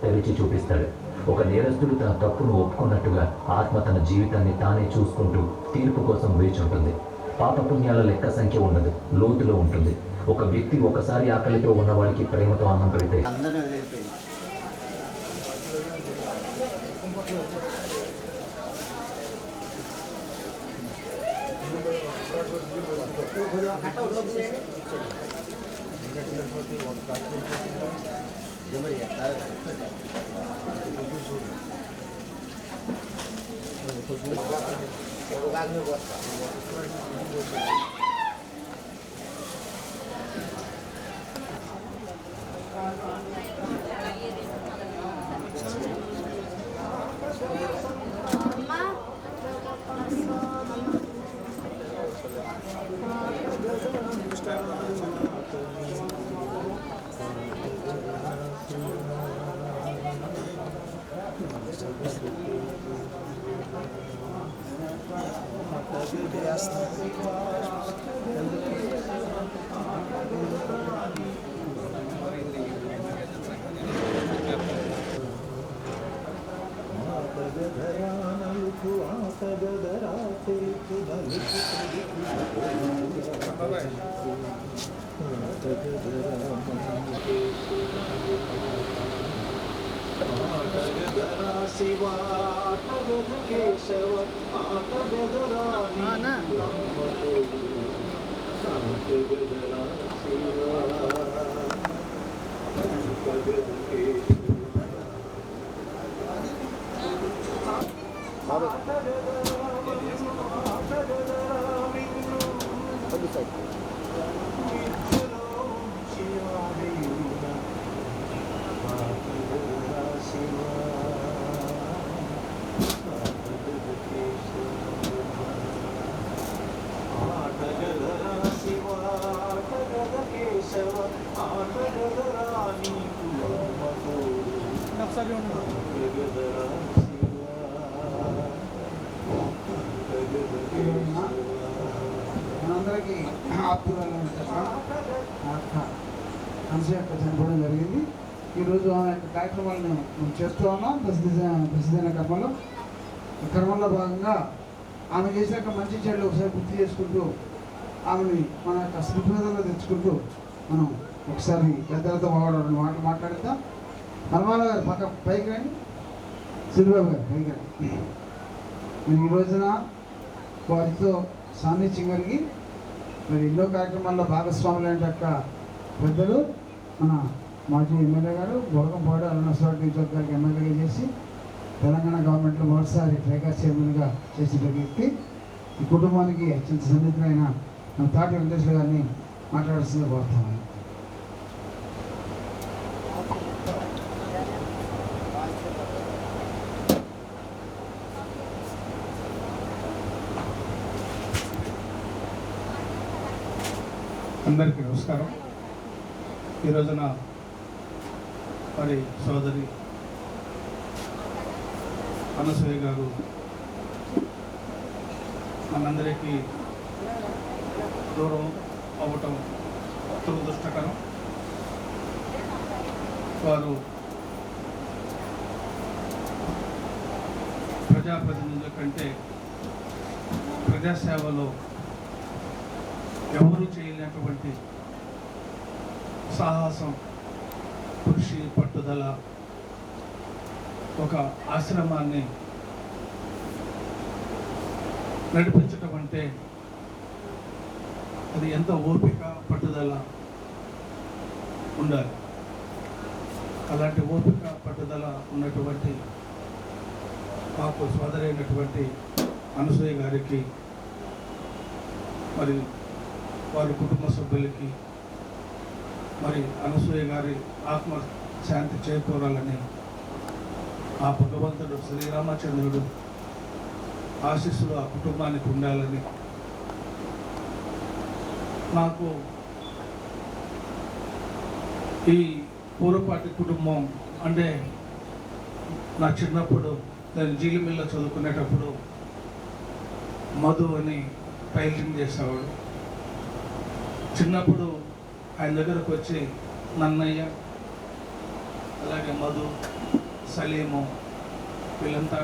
తెరిచి చూపిస్తాడు. ఒక నేరస్తుడు తన తప్పును ఒప్పుకున్నట్టుగా ఆత్మ తన జీవితాన్ని తానే చూసుకుంటూ తీర్పు కోసం వేచి ఉంటుంది. పాపపుణ్యాల లెక్క సంఖ్య ఉండదు, లోతులో ఉంటుంది. ఒక వ్యక్తి ఒకసారి ఆకలితో ఉన్నవాడికి ప్రేమతో అన్నం పెడితే మనందరికీ ఆత్మీయులు అంశయక్క చనిపోవడం జరిగింది. ఈరోజు ఆమె కార్యక్రమాలను చేస్తూ ఉన్నాం. ప్రసిద్ధైన కర్మలో భాగంగా ఆమె చేసాక మంచి చెడులు ఒకసారి గుర్తు చేసుకుంటూ ఆమెని మన యొక్క స్మృతిలో తెచ్చుకుంటూ మనం ఒకసారి పెద్దలతో మాటలు మాట్లాడతాం. హనుమాన్ గారు పక్క పైకి రండి, సిరిబాబు గారు పైకి రండి. ఈ రోజున వారితో సాన్నిధ్యం కలిగి మరి ఎన్నో కార్యక్రమాల్లో భాగస్వాములైన యొక్క పెద్దలు మన మాజీ ఎమ్మెల్యే గారు బోరకంపాడు అరుణాచల్ నియోజకవర్గానికి ఎమ్మెల్యేగా చేసి తెలంగాణ గవర్నమెంట్లో మొదటిసారి ట్రైగా చైర్మన్గా చేసిన వ్యక్తి. ఈ కుటుంబానికి అత్యంత సన్నిహితులైన మన తాటి వెంకటేశ్వర గారిని మాట్లాడాల్సిందిగా కోరుతామని. అందరికీ నమస్కారం. ఈ రోజున మరి సోదరి అనసూయ గారు మనందరికీ దూరం అవ్వటం దురదృష్టకరం. వారు ప్రజాప్రతినిధుల కంటే ప్రజాసేవలో ఎవరూ చేయలేనటువంటి సాహసం, కృషి, పట్టుదల, ఒక ఆశ్రమాన్ని నడిపించటం అంటే అది ఎంత ఓపిక, పట్టుదల ఉండాలి. అలాంటి ఓపిక, పట్టుదల ఉన్నటువంటి మాకు సోదరైనటువంటి అనసూయ గారికి మరి వారి కుటుంబ సభ్యులకి మరి అనసూయ గారి ఆత్మ శాంతి చేకూరాలని ఆ భగవంతుడు శ్రీరామచంద్రుడు ఆశీస్సులు ఆ కుటుంబానికి ఉండాలని నాకు ఈ పూర్వపాటి కుటుంబం అంటే నా చిన్నప్పుడు నేను జీలిమిల్లో చదువుకునేటప్పుడు మధు అని టైలరింగ్ చేసేవాడు. చిన్నప్పుడు ఆయన దగ్గరకు వచ్చి నన్నయ్య అలాగే మధు సలీము వీళ్ళంతా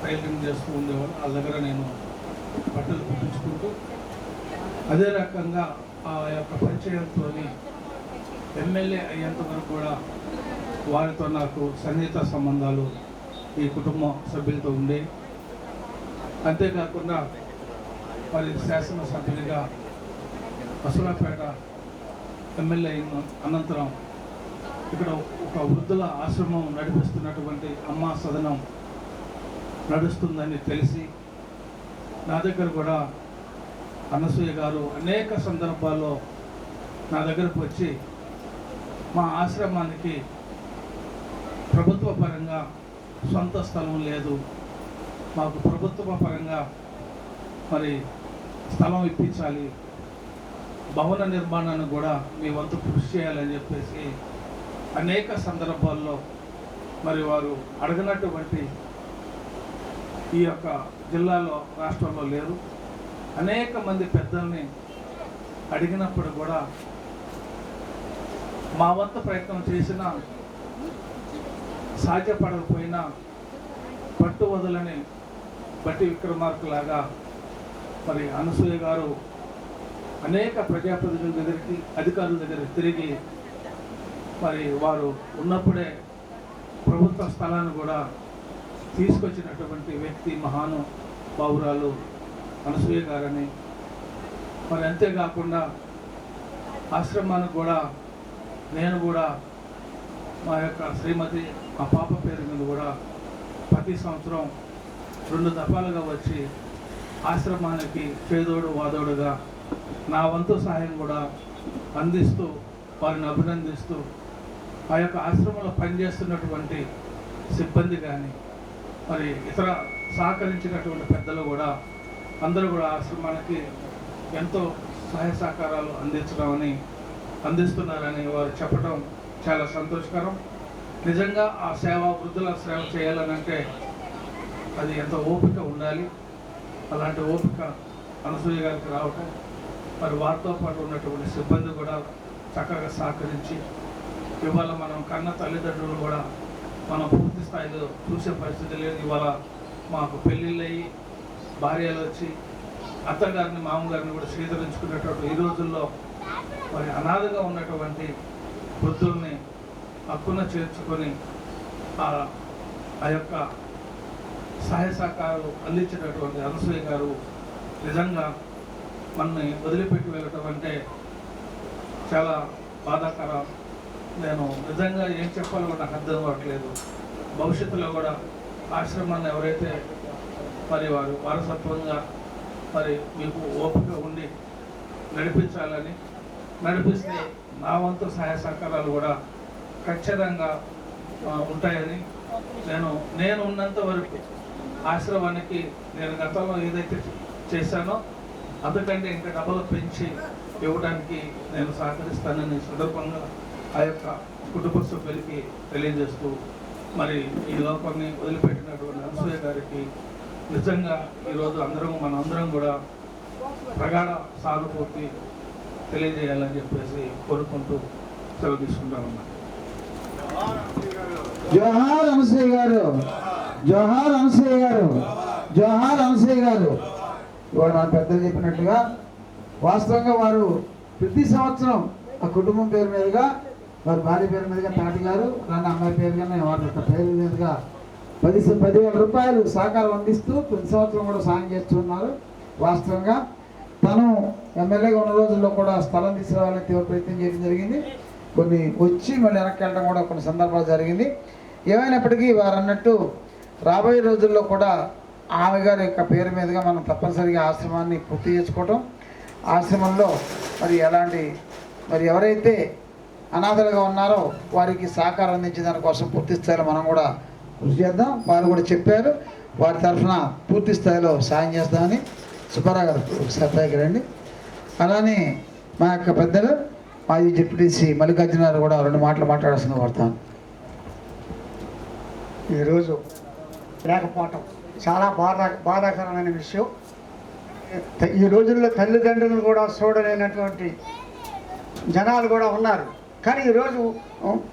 టైలరింగ్ చేస్తూ ఉండేవాళ్ళు. వాళ్ళ దగ్గర నేను బట్టలు కుట్టించుకుంటూ అదే రకంగా ఆ యొక్క పరిచయంతో ఎమ్మెల్యే అయ్యేంత వరకు కూడా వారితో నాకు సన్నిహిత సంబంధాలు ఈ కుటుంబ సభ్యులతో ఉండే. అంతేకాకుండా మరి శాసనసభ్యునిగా అసలాపేట ఎమ్మెల్యే అయిన అనంతరం ఇక్కడ ఒక వృద్ధుల ఆశ్రమం నడిపిస్తున్నటువంటి అమ్మా సదనం నడుస్తుందని తెలిసి నా దగ్గర కూడా అనసూయ గారు అనేక సందర్భాల్లో నా దగ్గరకు వచ్చి మా ఆశ్రమానికి ప్రభుత్వ పరంగా సొంత స్థలం లేదు, మాకు ప్రభుత్వ పరంగా మరి స్థలం ఇప్పించాలి, భవన నిర్మాణాన్ని కూడా మీ వంతు కృషి చేయాలని చెప్పేసి అనేక సందర్భాల్లో మరి వారు అడగనటువంటి ఈ యొక్క జిల్లాలో రాష్ట్రంలో లేరు. అనేక మంది పెద్దల్ని అడిగినప్పుడు కూడా మా వంతు ప్రయత్నం చేసిన సాధ్యపడకపోయినా పట్టు వదలని బట్టి విక్రమార్కులాగా మరి అనసూయ గారు అనేక ప్రజాప్రతినిధుల దగ్గరికి అధికారుల దగ్గరికి తిరిగి మరి వారు ఉన్నప్పుడే ప్రభుత్వ స్థలాన్ని కూడా తీసుకొచ్చినటువంటి వ్యక్తి మహాను బావురాలు అనసూయ గారని. మరి అంతేకాకుండా ఆశ్రమానికి కూడా నేను కూడా మా యొక్క శ్రీమతి మా పాప పేరు మీద కూడా ప్రతి సంవత్సరం 2 దఫాలుగా వచ్చి ఆశ్రమానికి చేదోడు వాదోడుగా నా వంతు సహాయం కూడా అందిస్తూ వారిని అభినందిస్తూ ఆ యొక్క ఆశ్రమంలో పనిచేస్తున్నటువంటి సిబ్బంది కానీ మరి ఇతర సహకరించినటువంటి పెద్దలు కూడా అందరూ కూడా ఆశ్రమానికి ఎంతో సహాయ సహకారాలు అందిస్తున్నారని వారు చెప్పడం చాలా సంతోషకరం. నిజంగా ఆ సేవ వృద్ధుల సేవ చేయాలనంటే అది ఎంత ఓపిక ఉండాలి. అలాంటి ఓపిక అనసూయ గారికి రావటం, మరి వారితో పాటు ఉన్నటువంటి సిబ్బంది కూడా చక్కగా సహకరించి ఇవాళ మనం కన్న తల్లిదండ్రులు కూడా మనం పూర్తి స్థాయిలో చూసే పరిస్థితి లేదు. ఇవాళ మాకు పెళ్ళిళ్ళు అయ్యి భార్యలు వచ్చి అత్తగారిని మామగారిని కూడా స్వీకరించుకునేటటువంటి ఈ రోజుల్లో మరి అనాథగా ఉన్నటువంటి వృద్ధుల్ని హక్కున చేర్చుకొని ఆ యొక్క సహాయ సహకారాలు అందించినటువంటి అనసూయ గారు నిజంగా మనని వదిలిపెట్టి వెళ్ళటం అంటే చాలా బాధాకరం. నేను నిజంగా ఏం చెప్పాలో కూడా నాకు అర్థం అవ్వట్లేదు. భవిష్యత్తులో కూడా ఆశ్రమాన్ని ఎవరైతే మరి వారు వారసత్వంగా మరి మీకు ఓపిక ఉండి నడిపించాలని, నడిపిస్తే నా వంతు సహాయ సహకారాలు కూడా ఖచ్చితంగా ఉంటాయని నేను ఉన్నంత వరకు ఆశ్రమానికి నేను గతంలో ఏదైతే చేశానో అంతకంటే ఇంకా డబ్బులు పెంచి ఇవ్వడానికి నేను సహకరిస్తానని సందర్భంగా ఆ యొక్క కుటుంబ సభ్యులకి తెలియజేస్తూ మరి ఈ లోకాన్ని వదిలిపెట్టినటువంటి అనసూయ గారికి నిజంగా ఈరోజు మనందరం కూడా ప్రగాఢ సానుభూతి తెలియజేయాలని చెప్పేసి కోరుకుంటూ సెలవు తీసుకుంటా ఉన్నాను. జోహార్ అనసూయ గారు, జోహార్ అనసూయ గారు, జోహార్ అనసూయ గారు. ఇవాళ మన పెద్దలు చెప్పినట్టుగా వాస్తవంగా వారు ప్రతి సంవత్సరం ఆ కుటుంబం పేరు మీదుగా వారి భార్య పేరు మీదుగా తాటి గారు అలానే అమ్మాయి పేరుగానే వారి యొక్క పేరు మీదుగా 10,000 రూపాయలు సహకారం అందిస్తూ ప్రతి సంవత్సరం కూడా సాయం చేస్తున్నారు. వాస్తవంగా తను ఎమ్మెల్యేగా ఉన్న రోజుల్లో కూడా స్థలం తీసుకురావాలని తీవ్ర ప్రయత్నం చేయడం జరిగింది. కొన్ని వచ్చి మళ్ళీ వెనక్కి వెళ్ళడం కూడా కొన్ని సందర్భాలు జరిగింది. ఏమైనప్పటికీ వారు అన్నట్టు రాబోయే రోజుల్లో కూడా ఆమె గారి యొక్క పేరు మీదుగా మనం తప్పనిసరిగా ఆశ్రమాన్ని పూర్తి చేసుకోవటం, ఆశ్రమంలో మరి ఎవరైతే అనాథలుగా ఉన్నారో వారికి సహకారం అందించే దానికోసం పూర్తి స్థాయిలో మనం కూడా కృషి చేద్దాం. వారు కూడా చెప్పారు వారి తరఫున పూర్తి స్థాయిలో సాయం చేస్తామని. సుబ్బారావు గారు ఒకసారి పైకి రండి. అలానే మా యొక్క పెద్దలు మాజీ జెడ్పీటీసీ మల్లికార్జున గారు కూడా 2 మాటలు మాట్లాడాల్సిన కోరుతాను. ఈరోజు లేకపోవటం చాలా బాధాకరమైన విషయం. ఈ రోజుల్లో తల్లిదండ్రులను కూడా చూడలేనటువంటి జనాలు కూడా ఉన్నారు. కానీ ఈరోజు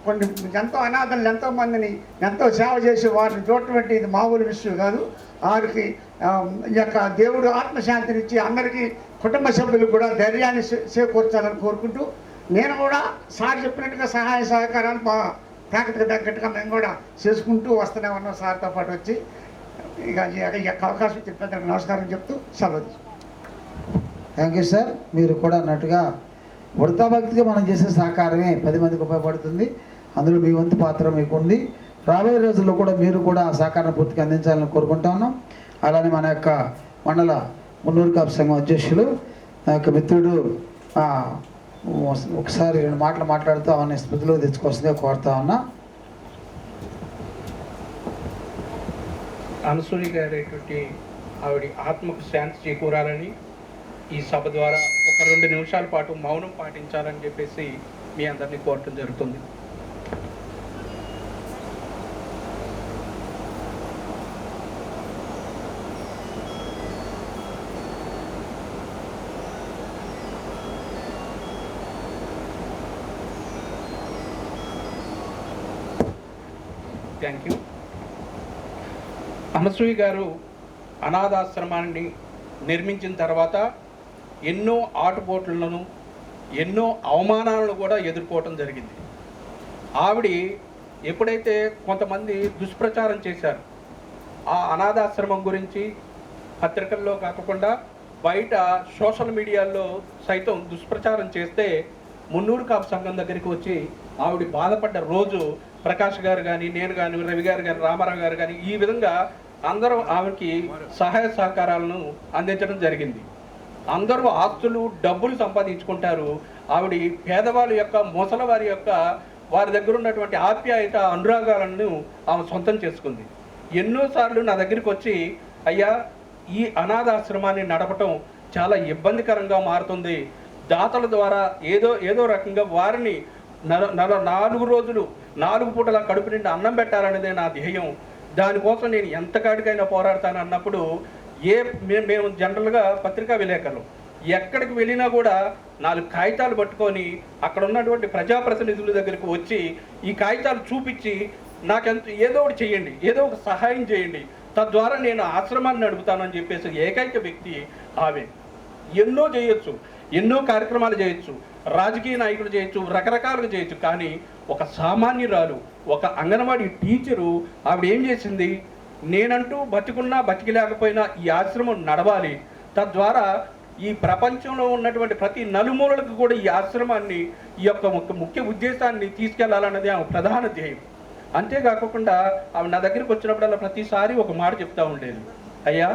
కొన్ని ఎంతో అనాథలు ఎంతోమందిని ఎంతో సేవ చేసి వారిని చూడటం ఇది మామూలు విషయం కాదు. వారికి ఈ యొక్క దేవుడు ఆత్మశాంతినిచ్చి అందరికీ కుటుంబ సభ్యులు కూడా ధైర్యాన్ని చేకూర్చాలని కోరుకుంటూ, నేను కూడా సార్ చెప్పినట్టుగా సహాయ సహకారాలు మా తాకట్టుకు తగ్గట్టుగా మేము కూడా చేసుకుంటూ వస్తూనే ఉన్నాం. సార్తో పాటు వచ్చి ఇక ఈ యొక్క అవకాశం చెప్పేందుకు నమస్కారం చెప్తూ సెలవు. Thank you sir. మీరు కూడా అన్నట్టుగా వృత్తాభక్తిగా మనం చేసే సహకారమే 10 మందికి ఉపయోగపడుతుంది. అందులో మీ వంతు పాత్ర మీకు ఉంది. రాబోయే రోజుల్లో కూడా మీరు కూడా ఆ సహకారం పూర్తిగా అందించాలని కోరుకుంటా ఉన్నాం. అలానే మన యొక్క మండల మున్నూరు కాపు సంఘం అధ్యక్షులు నా యొక్క మిత్రుడు ఒకసారి 2 మాటలు మాట్లాడుతూ అవన్నీ స్మృతిలోకి తెచ్చుకోవాల్సిందిగా కోరుతా ఉన్నా. అనసూయ గారేటువంటి ఆవిడ ఆత్మకు శాంతి చేకూరాలని ఈ సభ ద్వారా ఒక 2 నిమిషాల పాటు మౌనం పాటించాలని చెప్పేసి మీ అందరినీ కోరటం జరుగుతుంది. Thank you. అనసూయ గారు అనాథాశ్రమాన్ని నిర్మించిన తర్వాత ఎన్నో ఆటుపోట్లను ఎన్నో అవమానాలను కూడా ఎదుర్కోవటం జరిగింది. ఆవిడ ఎప్పుడైతే కొంతమంది దుష్ప్రచారం చేశారు ఆ అనాథాశ్రమం గురించి, పత్రికల్లో కాకుండా బయట సోషల్ మీడియాలో సైతం దుష్ప్రచారం చేస్తే మున్నూరు కాపు సంఘం దగ్గరికి వచ్చి ఆవిడ బాధపడ్డ రోజు ప్రకాష్ గారు కానీ, నేను కానీ, రవి గారు కానీ, రామారావు గారు కానీ ఈ విధంగా అందరూ ఆవిడకి సహాయ సహకారాలను అందించడం జరిగింది. అందరూ ఆస్తులు డబ్బులు సంపాదించుకుంటారు. ఆవిడ పేదవాళ్ళ యొక్క ముసలివారి యొక్క వారి దగ్గర ఉన్నటువంటి ఆప్యాయత అనురాగాలను ఆమె సొంతం చేసుకుంది. ఎన్నోసార్లు నా దగ్గరికి వచ్చి, అయ్యా ఈ అనాథాశ్రమాన్ని నడపటం చాలా ఇబ్బందికరంగా మారుతుంది, దాతల ద్వారా ఏదో రకంగా వారిని 4 రోజులు 4 పూటల కడుపు నిండా అన్నం పెట్టాలనేదే నా ధ్యేయం, దానికోసం నేను ఎంత కాడికైనా పోరాడతాను అన్నప్పుడు మేము జనరల్గా పత్రికా విలేకరులు ఎక్కడికి వెళ్ళినా కూడా 4 కాగితాలు పట్టుకొని అక్కడ ఉన్నటువంటి ప్రజాప్రతినిధుల దగ్గరికి వచ్చి ఈ కాగితాలు చూపించి ఏదో ఒకటి చేయండి, ఏదో ఒక సహాయం చేయండి, తద్వారా నేను ఆశ్రమాన్ని నడుపుతానని చెప్పేసి ఏకైక వ్యక్తి ఆమె. ఎన్నో చేయొచ్చు, ఎన్నో కార్యక్రమాలు చేయొచ్చు, రాజకీయ నాయకులు చేయొచ్చు, రకరకాలుగా చేయొచ్చు, కానీ ఒక సామాన్యురాలు, ఒక అంగన్వాడీ టీచరు ఆవిడ ఏం చేసింది, నేనంటూ బతికున్నా బతికి లేకపోయినా ఈ ఆశ్రమం నడవాలి, తద్వారా ఈ ప్రపంచంలో ఉన్నటువంటి ప్రతి నలుమూలలకు కూడా ఈ ఆశ్రమాన్ని ఈ యొక్క ముఖ్య ఉద్దేశాన్ని తీసుకెళ్లాలన్నది ఆమె ప్రధాన ధ్యేయం. అంతేకాకుండా ఆమె నా దగ్గరికి వచ్చినప్పుడల్లా ప్రతిసారి ఒక మాట చెప్తా ఉండేది, అయ్యా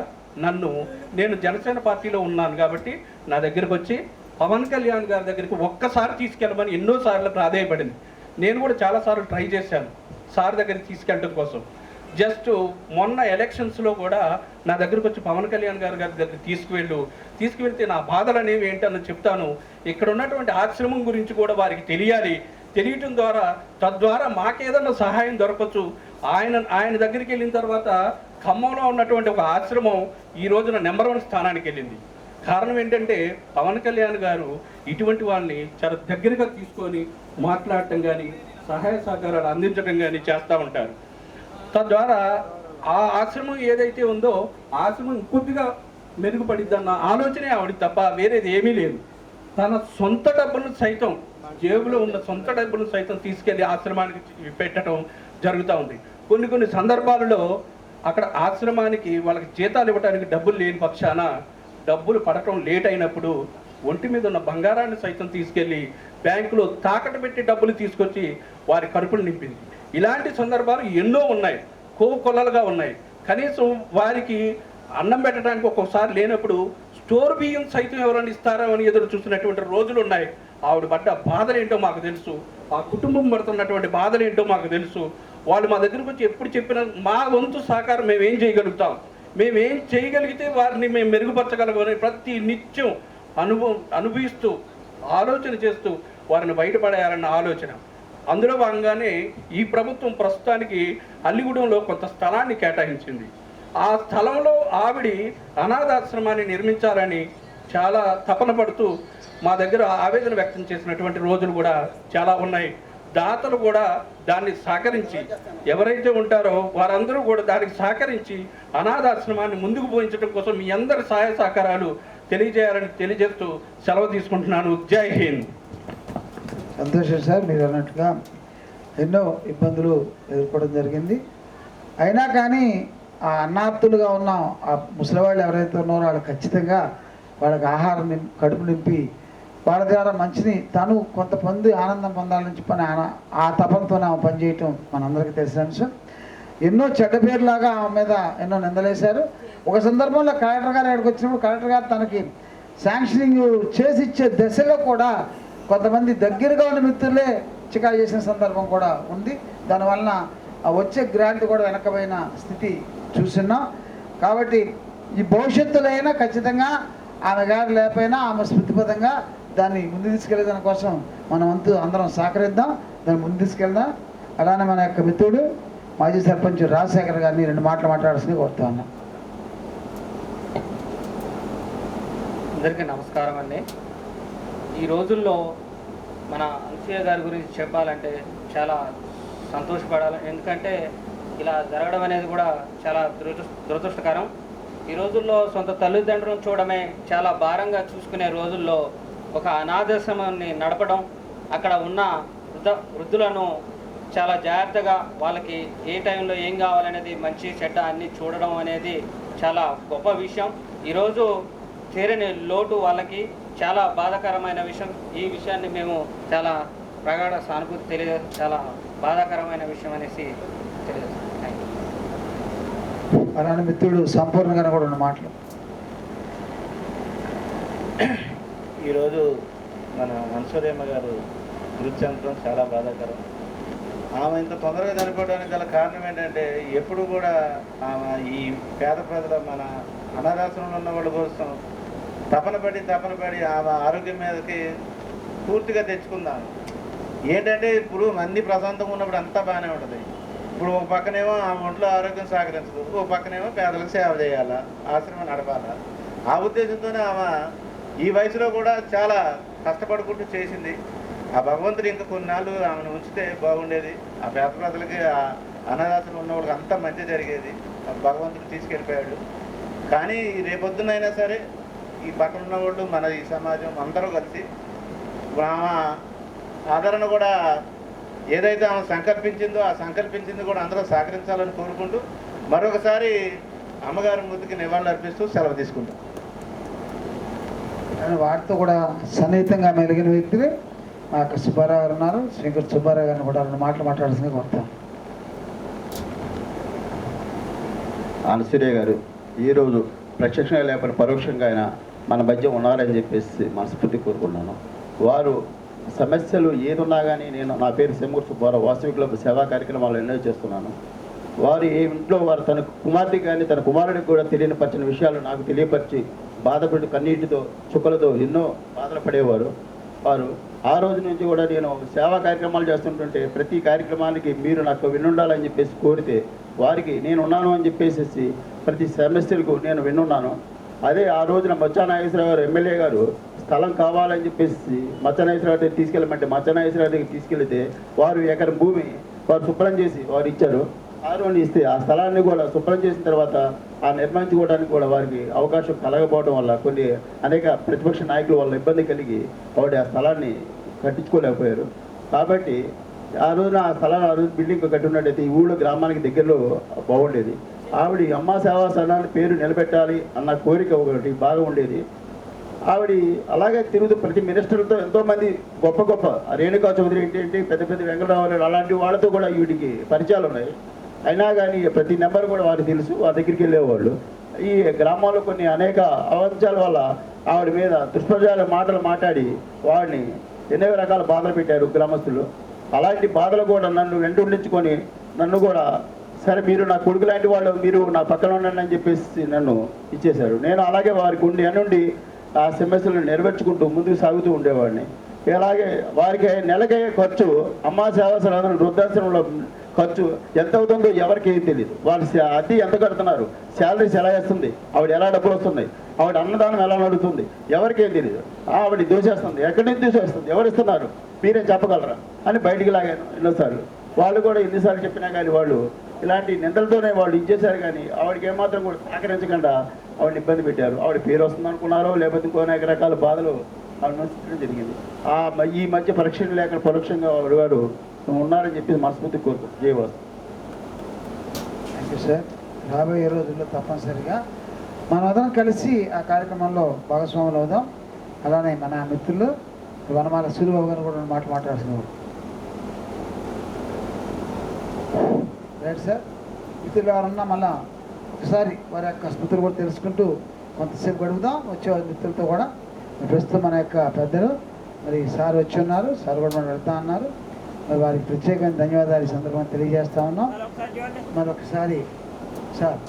నేను జనసేన పార్టీలో ఉన్నాను కాబట్టి నా దగ్గరికి వచ్చి పవన్ కళ్యాణ్ గారి దగ్గరికి ఒక్కసారి తీసుకెళ్ళమని ఎన్నోసార్లు ప్రాధేయపడింది. నేను కూడా చాలాసార్లు ట్రై చేశాను సార్ దగ్గరికి తీసుకెళ్ళడం కోసం. జస్ట్ మొన్న ఎలక్షన్స్లో కూడా నా దగ్గరకు వచ్చి పవన్ కళ్యాణ్ గారి దగ్గరికి తీసుకువెళ్తే నా బాధలు అనేవి ఏంటని చెప్తాను, ఇక్కడ ఉన్నటువంటి ఆశ్రమం గురించి కూడా వారికి తెలియటం ద్వారా తద్వారా మాకేదన్నా సహాయం దొరకచ్చు. ఆయన దగ్గరికి వెళ్ళిన తర్వాత ఖమ్మంలో ఉన్నటువంటి ఒక ఆశ్రమం ఈ రోజున నెంబర్ 1 స్థానానికి వెళ్ళింది. కారణం ఏంటంటే పవన్ కళ్యాణ్ గారు ఇటువంటి వాళ్ళని చాలా దగ్గరగా తీసుకొని మాట్లాడటం కానీ, సహాయ సహకారాలు అందించడం కానీ చేస్తూ ఉంటారు. తద్వారా ఆ ఆశ్రమం ఏదైతే ఉందో ఆశ్రమం కొద్దిగా మెరుగుపడిద్దన్న ఆలోచనే ఆవిడ తప్ప వేరేది ఏమీ లేదు. తన సొంత డబ్బులను సైతం, జేబులో ఉన్న సొంత డబ్బులను సైతం తీసుకెళ్లి ఆశ్రమానికి పెట్టడం జరుగుతూ ఉంది. కొన్ని సందర్భాలలో అక్కడ ఆశ్రమానికి వాళ్ళకి జీతాలు ఇవ్వడానికి డబ్బులు లేని పక్షాన డబ్బులు పడటం లేట్ అయినప్పుడు ఒంటి మీద ఉన్న బంగారాన్ని సైతం తీసుకెళ్ళి బ్యాంకులో తాకట్టు పెట్టి డబ్బులు తీసుకొచ్చి వారి కడుపులు నింపింది. ఇలాంటి సందర్భాలు ఎన్నో ఉన్నాయి, కొల్లలుగా ఉన్నాయి. కనీసం వారికి అన్నం పెట్టడానికి ఒక్కొక్కసారి లేనప్పుడు స్టోర్ బియ్యం సైతం ఎవరైనా ఇస్తారో అని ఎదురు చూస్తున్నటువంటి రోజులు ఉన్నాయి. ఆవిడ పడ్డ బాధలు ఏంటో మాకు తెలుసు, ఆ కుటుంబం పడుతున్నటువంటి బాధలు ఏంటో మాకు తెలుసు. వాళ్ళు మా దగ్గరకు వచ్చి ఎప్పుడు చెప్పినా మా వంతు సహకారం మేమేం చేయగలుగుతాం, మేమేం చేయగలిగితే వారిని మేము మెరుగుపరచగలమని ప్రతి నిత్యం అనుభవిస్తూ ఆలోచన చేస్తూ వారిని బయటపడేయాలన్న ఆలోచన. అందులో భాగంగానే ఈ ప్రభుత్వం ప్రస్తుతానికి అల్లిగూడెంలో కొంత స్థలాన్ని కేటాయించింది. ఆ స్థలంలో ఆవిడ అనాథాశ్రమాన్ని నిర్మించాలని చాలా తపన పడుతూ మా దగ్గర ఆవేదన వ్యక్తం చేసినటువంటి రోజులు కూడా చాలా ఉన్నాయి. దాతలు కూడా దాన్ని సహకరించి, ఎవరైతే ఉంటారో వారందరూ కూడా దానికి సహకరించి అనాథాశ్రమాన్ని ముందుకు పోయించడం కోసం మీ అందరి సహాయ సహకారాలు తెలియజేయాలని తెలియజేస్తూ సెలవు తీసుకుంటున్నాను. జై హింద్. సంతోషం సార్, మీరు అన్నట్టుగా ఎన్నో ఇబ్బందులు ఎదుర్కోవడం జరిగింది. అయినా కానీ ఆ అన్నార్థులుగా ఉన్న ఆ ముసలివాళ్ళు ఎవరైతే ఉన్నారో వాళ్ళు ఖచ్చితంగా వాళ్ళకి ఆహారం కడుపు నింపి వాళ్ళ ద్వారా మంచిని తను కొంతమంది ఆనందం పొందాలని పని ఆ తపంతోనే ఆమె పనిచేయటం మనందరికీ తెలిసిన అంశం. ఎన్నో చెడ్డ పేరులాగా ఆమె మీద ఎన్నో నిందలేశారు. ఒక సందర్భంలో కలెక్టర్ గారు ఇక్కడికి వచ్చినప్పుడు కలెక్టర్ గారు తనకి శాంక్షనింగ్ చేసి ఇచ్చే దశలో కూడా కొంతమంది దగ్గరగా ఉన్న మిత్రులే చికాకు చేసిన సందర్భం కూడా ఉంది. దానివలన వచ్చే గ్రాంట్ కూడా వెనకబోయిన స్థితి చూస్తున్నాం. కాబట్టి ఈ భవిష్యత్తులో అయినా ఖచ్చితంగా ఆమె గారు లేకపోయినా ఆమె స్మృతిపదంగా దాన్ని ముందు తీసుకెళ్లే దానికోసం మనం వంతు అందరం సహకరిద్దాం, దాన్ని ముందు తీసుకెళ్దాం. అలానే మన యొక్క మిత్రుడు మాజీ సర్పంచ్ రాజశేఖర్ గారిని 2 మాటలు మాట్లాడాల్సింది కోరుతా ఉన్నాం. అందరికీ నమస్కారం అండి. ఈ రోజుల్లో మన అనసూయ గారి గురించి చెప్పాలంటే చాలా సంతోషపడాలి. ఎందుకంటే ఇలా జరగడం అనేది కూడా చాలా దురదృష్టకరం. ఈ రోజుల్లో సొంత తల్లిదండ్రులను చూడమే చాలా భారంగా చూసుకునే రోజుల్లో ఒక అనాథాశ్రమాన్ని నడపడం, అక్కడ ఉన్న వృద్ధులను చాలా జాగ్రత్తగా వాళ్ళకి ఏ టైంలో ఏం కావాలనేది మంచి చెడ్డ అన్నీ చూడడం అనేది చాలా గొప్ప విషయం. ఈరోజు తీరని లోటు వాళ్ళకి చాలా బాధాకరమైన విషయం. ఈ విషయాన్ని మేము చాలా ప్రగాఢ సానుభూతి చాలా బాధాకరమైన విషయం అనేసి తెలియజేస్తాం. అలానే మిత్రుడు సంపూర్ణంగా కూడా 2 మాటలు. ఈరోజు మన మనసూరేమ్మ గారు మృతి చెందడం చాలా బాధాకరం. ఆమె ఇంత తొందరగా చనిపోవడానికి గల కారణం ఏంటంటే ఎప్పుడు కూడా ఆమె ఈ పేద ప్రజల మన అనాథాశ్రమంలో ఉన్న వాళ్ళ కోసం తపన పడి ఆమె ఆరోగ్యం మీదకి పూర్తిగా తెచ్చుకుందాం. ఏంటంటే ఇప్పుడు అన్ని ప్రశాంతంగా ఉన్నప్పుడు అంతా బాగానే ఉంటుంది. ఇప్పుడు ఒక పక్కనేమో ఆమె ఒంట్లో ఆరోగ్యం సహకరించదు, ఒక పక్కనేమో పేదలకు సేవ చేయాలా, ఆశ్రమం నడపాలా. ఆ ఉద్దేశంతోనే ఆమె ఈ వయసులో కూడా చాలా కష్టపడుకుంటూ చేసింది. ఆ భగవంతుడు ఇంకా కొన్నాళ్ళు ఆమెను ఉంచితే బాగుండేది. ఆ పేద ప్రజలకి ఆ అనాథాశ్రమం ఉన్న వాళ్ళకి అంతా మంచి జరిగేది. భగవంతుడు తీసుకెళ్ళిపోయాడు. కానీ రేపొద్దునైనా సరే ఈ పక్కన ఉన్న వాళ్ళు, మన ఈ సమాజం అందరూ కలిసి ఆమె ఆదరణ కూడా ఏదైతే ఆమె సంకల్పించిందో ఆ సంకల్పించింది కూడా అందరూ సహకరించాలని కోరుకుంటూ మరొకసారి అమ్మగారి ముందుకి నివాళులు అర్పిస్తూ సెలవు తీసుకుంటాం. వాటితో కూడా సన్నిహితంగా మెలిగిన వ్యక్తులు మా యొక్క సుబ్బారావు గారు ఉన్నారు. శ్రీకృష్ణ సుబ్బారావు గారిని కూడా 2 మాటలు మాట్లాడాల్సింది కోరుతాం. అనసూయ గారు ఈరోజు ప్రత్యక్షంగా లేకపోతే పరోక్షంగా ఆయన మన మధ్య ఉన్నారని చెప్పేసి మనస్ఫూర్తి కోరుకున్నాను. వారు సమస్యలు ఏదున్నా కానీ నా పేరు సెమ్మూరు సుబ్బారావు, వాసవి క్లబ్ సేవా కార్యక్రమాలు ఎన్నో చేస్తున్నాను. వారు ఈ ఇంట్లో వారు తన కుమార్తె కానీ తన కుమారుడికి కూడా తెలియపరిచిన విషయాలు నాకు తెలియపరిచి బాధపడి కన్నీటితో చుక్కలతో ఎన్నో బాధలు పడేవారు. వారు ఆ రోజు నుంచి కూడా నేను సేవా కార్యక్రమాలు చేస్తుంటుంటే ప్రతి కార్యక్రమానికి మీరు నాకు వినుండాలని చెప్పేసి కోరితే వారికి నేను ఉన్నాను అని చెప్పేసి ప్రతి సమస్యలకు నేను వినున్నాను. అదే ఆ రోజున మచ్చానాగేశ్వరరావు గారు ఎమ్మెల్యే గారు స్థలం కావాలని చెప్పేసి మచ్చానాగేశ్వరరావు దగ్గర తీసుకెళ్ళమంటే మచ్చానాగేశ్వరరావు దగ్గర తీసుకెళ్తే వారు ఎకరం భూమి వారు శుభ్రం చేసి వారు ఇచ్చారు. ఆరోని ఇస్తే ఆ స్థలాన్ని కూడా శుభ్రం చేసిన తర్వాత ఆ నిర్మించుకోవడానికి కూడా వారికి అవకాశం కలగకపోవడం వల్ల కొన్ని అనేక ప్రతిపక్ష నాయకుల వల్ల ఇబ్బంది కలిగి ఆవిడ ఆ స్థలాన్ని కట్టించుకోలేకపోయారు. కాబట్టి ఆ రోజున ఆ స్థలాన్ని ఆ రోజు బిల్డింగ్ కట్టి ఉన్నట్టయితే ఈ ఊళ్ళో గ్రామానికి దగ్గరలో బాగుండేది. ఆవిడ అమ్మ సేవా సదనాన్ని పేరు నిలబెట్టాలి అన్న కోరిక ఒకటి బాగా ఉండేది. ఆవిడ అలాగే తిరుగుతూ ప్రతి మినిస్టర్లతో ఎంతోమంది గొప్ప రేణుకా చౌదరి ఏంటి పెద్ద వెంకటరావు అలాంటి వాళ్ళతో కూడా వీటికి పరిచయాలు ఉన్నాయి. అయినా కానీ ప్రతి నెంబర్ కూడా వారికి తెలుసు, వారి దగ్గరికి వెళ్ళేవాళ్ళు. ఈ గ్రామాల్లో కొన్ని అనేక అవంశాల వల్ల ఆవిడ మీద దుష్ప్రచార మాటలు మాట్లాడి వాడిని ఎన్నో రకాల బాధలు పెట్టారు గ్రామస్తులు. అలాంటి బాధలు కూడా నన్ను వెంటుండించుకొని నన్ను కూడా సరే మీరు నా కొడుకు లాంటి వాళ్ళు, మీరు నా పక్కన ఉండండి అని చెప్పేసి నన్ను ఇచ్చేశారు. నేను అలాగే వారికి నుండి ఆ సమస్యలను నెరవేర్చుకుంటూ ముందుకు సాగుతూ ఉండేవాడిని. అలాగే వారికి నెలకే ఖర్చు అమ్మా సేవా సదనం వృద్ధాశ్రమంలో ఖర్చు ఎంత అవుతుందో ఎవరికి ఏం తెలియదు. వాళ్ళు అద్దె ఎంత కడుతున్నారు, శాలరీస్ ఎలా వేస్తుంది, ఆవిడ ఎలా డబ్బులు వస్తున్నాయి, ఆవిడ అన్నదానం ఎలా నడుస్తుంది ఎవరికేం తెలియదు. ఆవిడ దూసేస్తుంది, ఎక్కడి నుంచి దూసేస్తుంది, ఎవరు ఇస్తున్నారు మీరే చెప్పగలరా అని బయటికి లాగాను ఎన్నోసార్లు. వాళ్ళు కూడా ఎన్నిసార్లు చెప్పినా కానీ వాళ్ళు ఇలాంటి నిందలతోనే వాళ్ళు ఇచ్చేశారు. కానీ ఆవిడకి ఏమాత్రం కూడా సహకరించకుండా ఆవిడని ఇబ్బంది పెట్టారు. ఆవిడ పేరు వస్తుంది అనుకున్నారో లేకపోతే ఇంకో అనేక రకాల బాధలు ఆవిడ నచ్చడం జరిగింది. ఈ మధ్య పరీక్షలు లేక పరోక్షంగా ఆవిడ గారు ఉన్నారని చెప్పి మనస్ఫూర్తి కోరుకుంటాం. జయవాసు. Thank you sir. రాబోయే రోజుల్లో తప్పనిసరిగా మనమందరం కలిసి ఆ కార్యక్రమంలో భాగస్వాములు అవుదాం. అలానే మన మిత్రులు వనమాల సూర్యబాబు గారు కూడా మాట్లాడుతున్నారు. Right sir. మిత్రులు ఎవరన్నా మళ్ళా ఒకసారి వారి యొక్క స్మృతులు కూడా తెలుసుకుంటూ కొంతసేపు గడుపుదాం. వచ్చే మిత్రులతో కూడా ప్రస్తుతం మన యొక్క పెద్దలు మరి సార్ వచ్చి ఉన్నారు, సార్ కూడా మనం వెళ్తా అన్నారు. మరి వారికి ప్రత్యేకమైన ధన్యవాదాలు ఈ సందర్భంగా తెలియజేస్తా ఉన్నాం. మరొకసారి సార్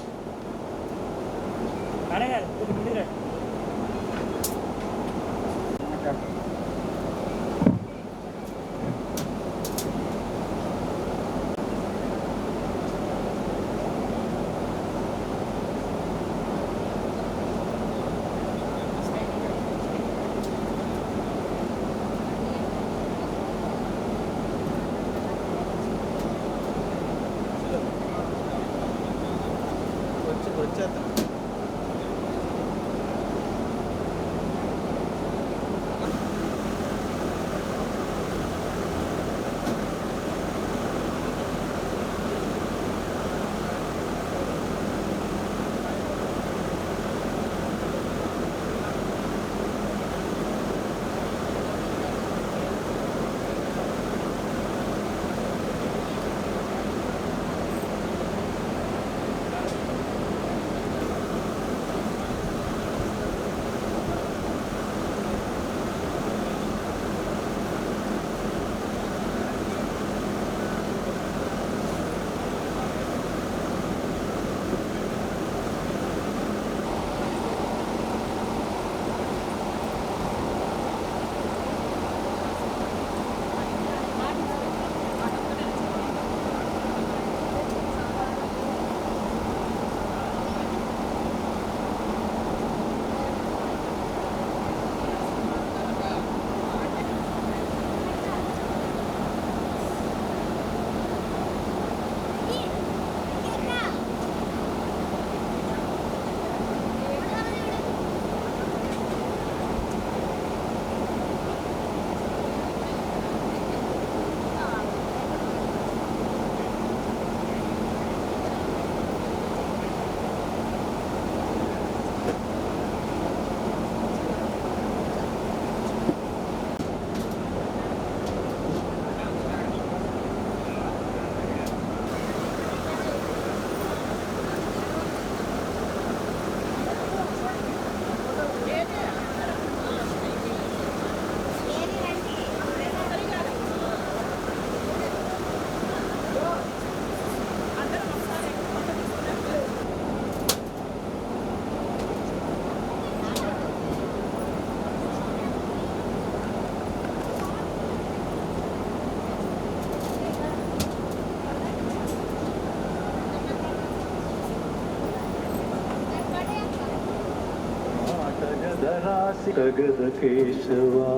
గగద కేశవా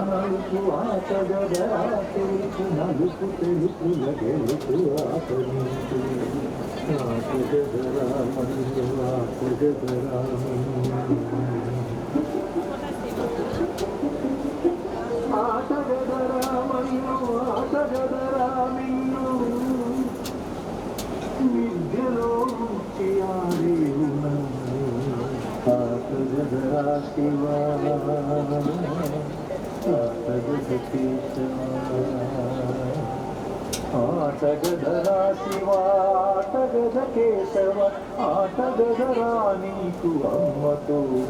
నలుపు ఆటగదరా తెలుపు నలుపు తెలుపు గెలుపు ఆటనీకు ఆటగదరా మన్ను ఆటగదరా ఆటగదరా మన్ను ఆటగదరా నిన్ను విద్యలో ముఖ్యారి ఆటగదరా శివా ఆటగద శివా ఆటగద కేశవ ఆటగదరా నీకు అమ్మ తోడు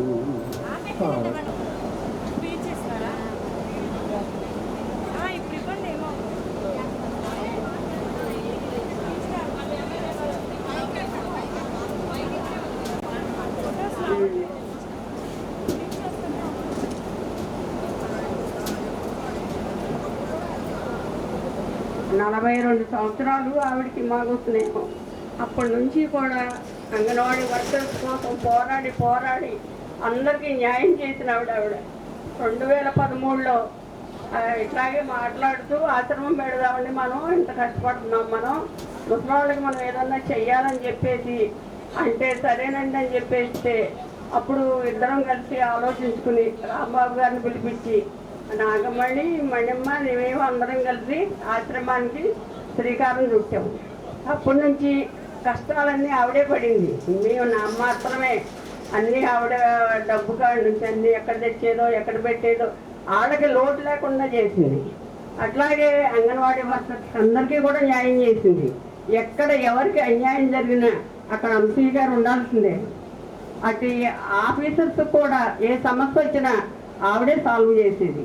నలభై 42 సంవత్సరాలు ఆవిడకి మాకు స్నేహం. అప్పటి నుంచి కూడా అంగన్వాడీ వర్కర్స్ కోసం పోరాడి అందరికీ న్యాయం చేసిన ఆవిడ 2013లో ఇట్లాగే మాట్లాడుతూ ఆశ్రమం పెడదామండి, మనం ఇంత కష్టపడుతున్నాం, మనం ముసలివాళ్ళకి మనం ఏదన్నా చెయ్యాలని చెప్పేసి అంటే సరేనండి అని చెప్పేస్తే అప్పుడు ఇద్దరం కలిసి ఆలోచించుకుని రాంబాబు గారిని పిలిపించి నాగమణి మణిమ్మ మేమేమో అందరం కలిసి ఆశ్రమానికి శ్రీకారం చుట్టాము. అప్పటి నుంచి కష్టాలన్నీ ఆవిడే పడింది, మేము నా మాత్రమే అన్నీ ఆవిడ డబ్బు కాడి నుంచి అన్నీ ఎక్కడ తెచ్చేదో ఎక్కడ పెట్టేదో ఆవిడకి లోటు లేకుండా చేసింది. అట్లాగే అంగన్వాడీ వర్కర్స్ అందరికీ కూడా న్యాయం చేసింది. ఎక్కడ ఎవరికి అన్యాయం జరిగినా అక్కడ అంశీ గారు ఉండాల్సిందే. అటు ఆఫీసర్స్ కూడా ఏ సమస్య వచ్చినా ఆవిడే సాల్వ్ చేసేది.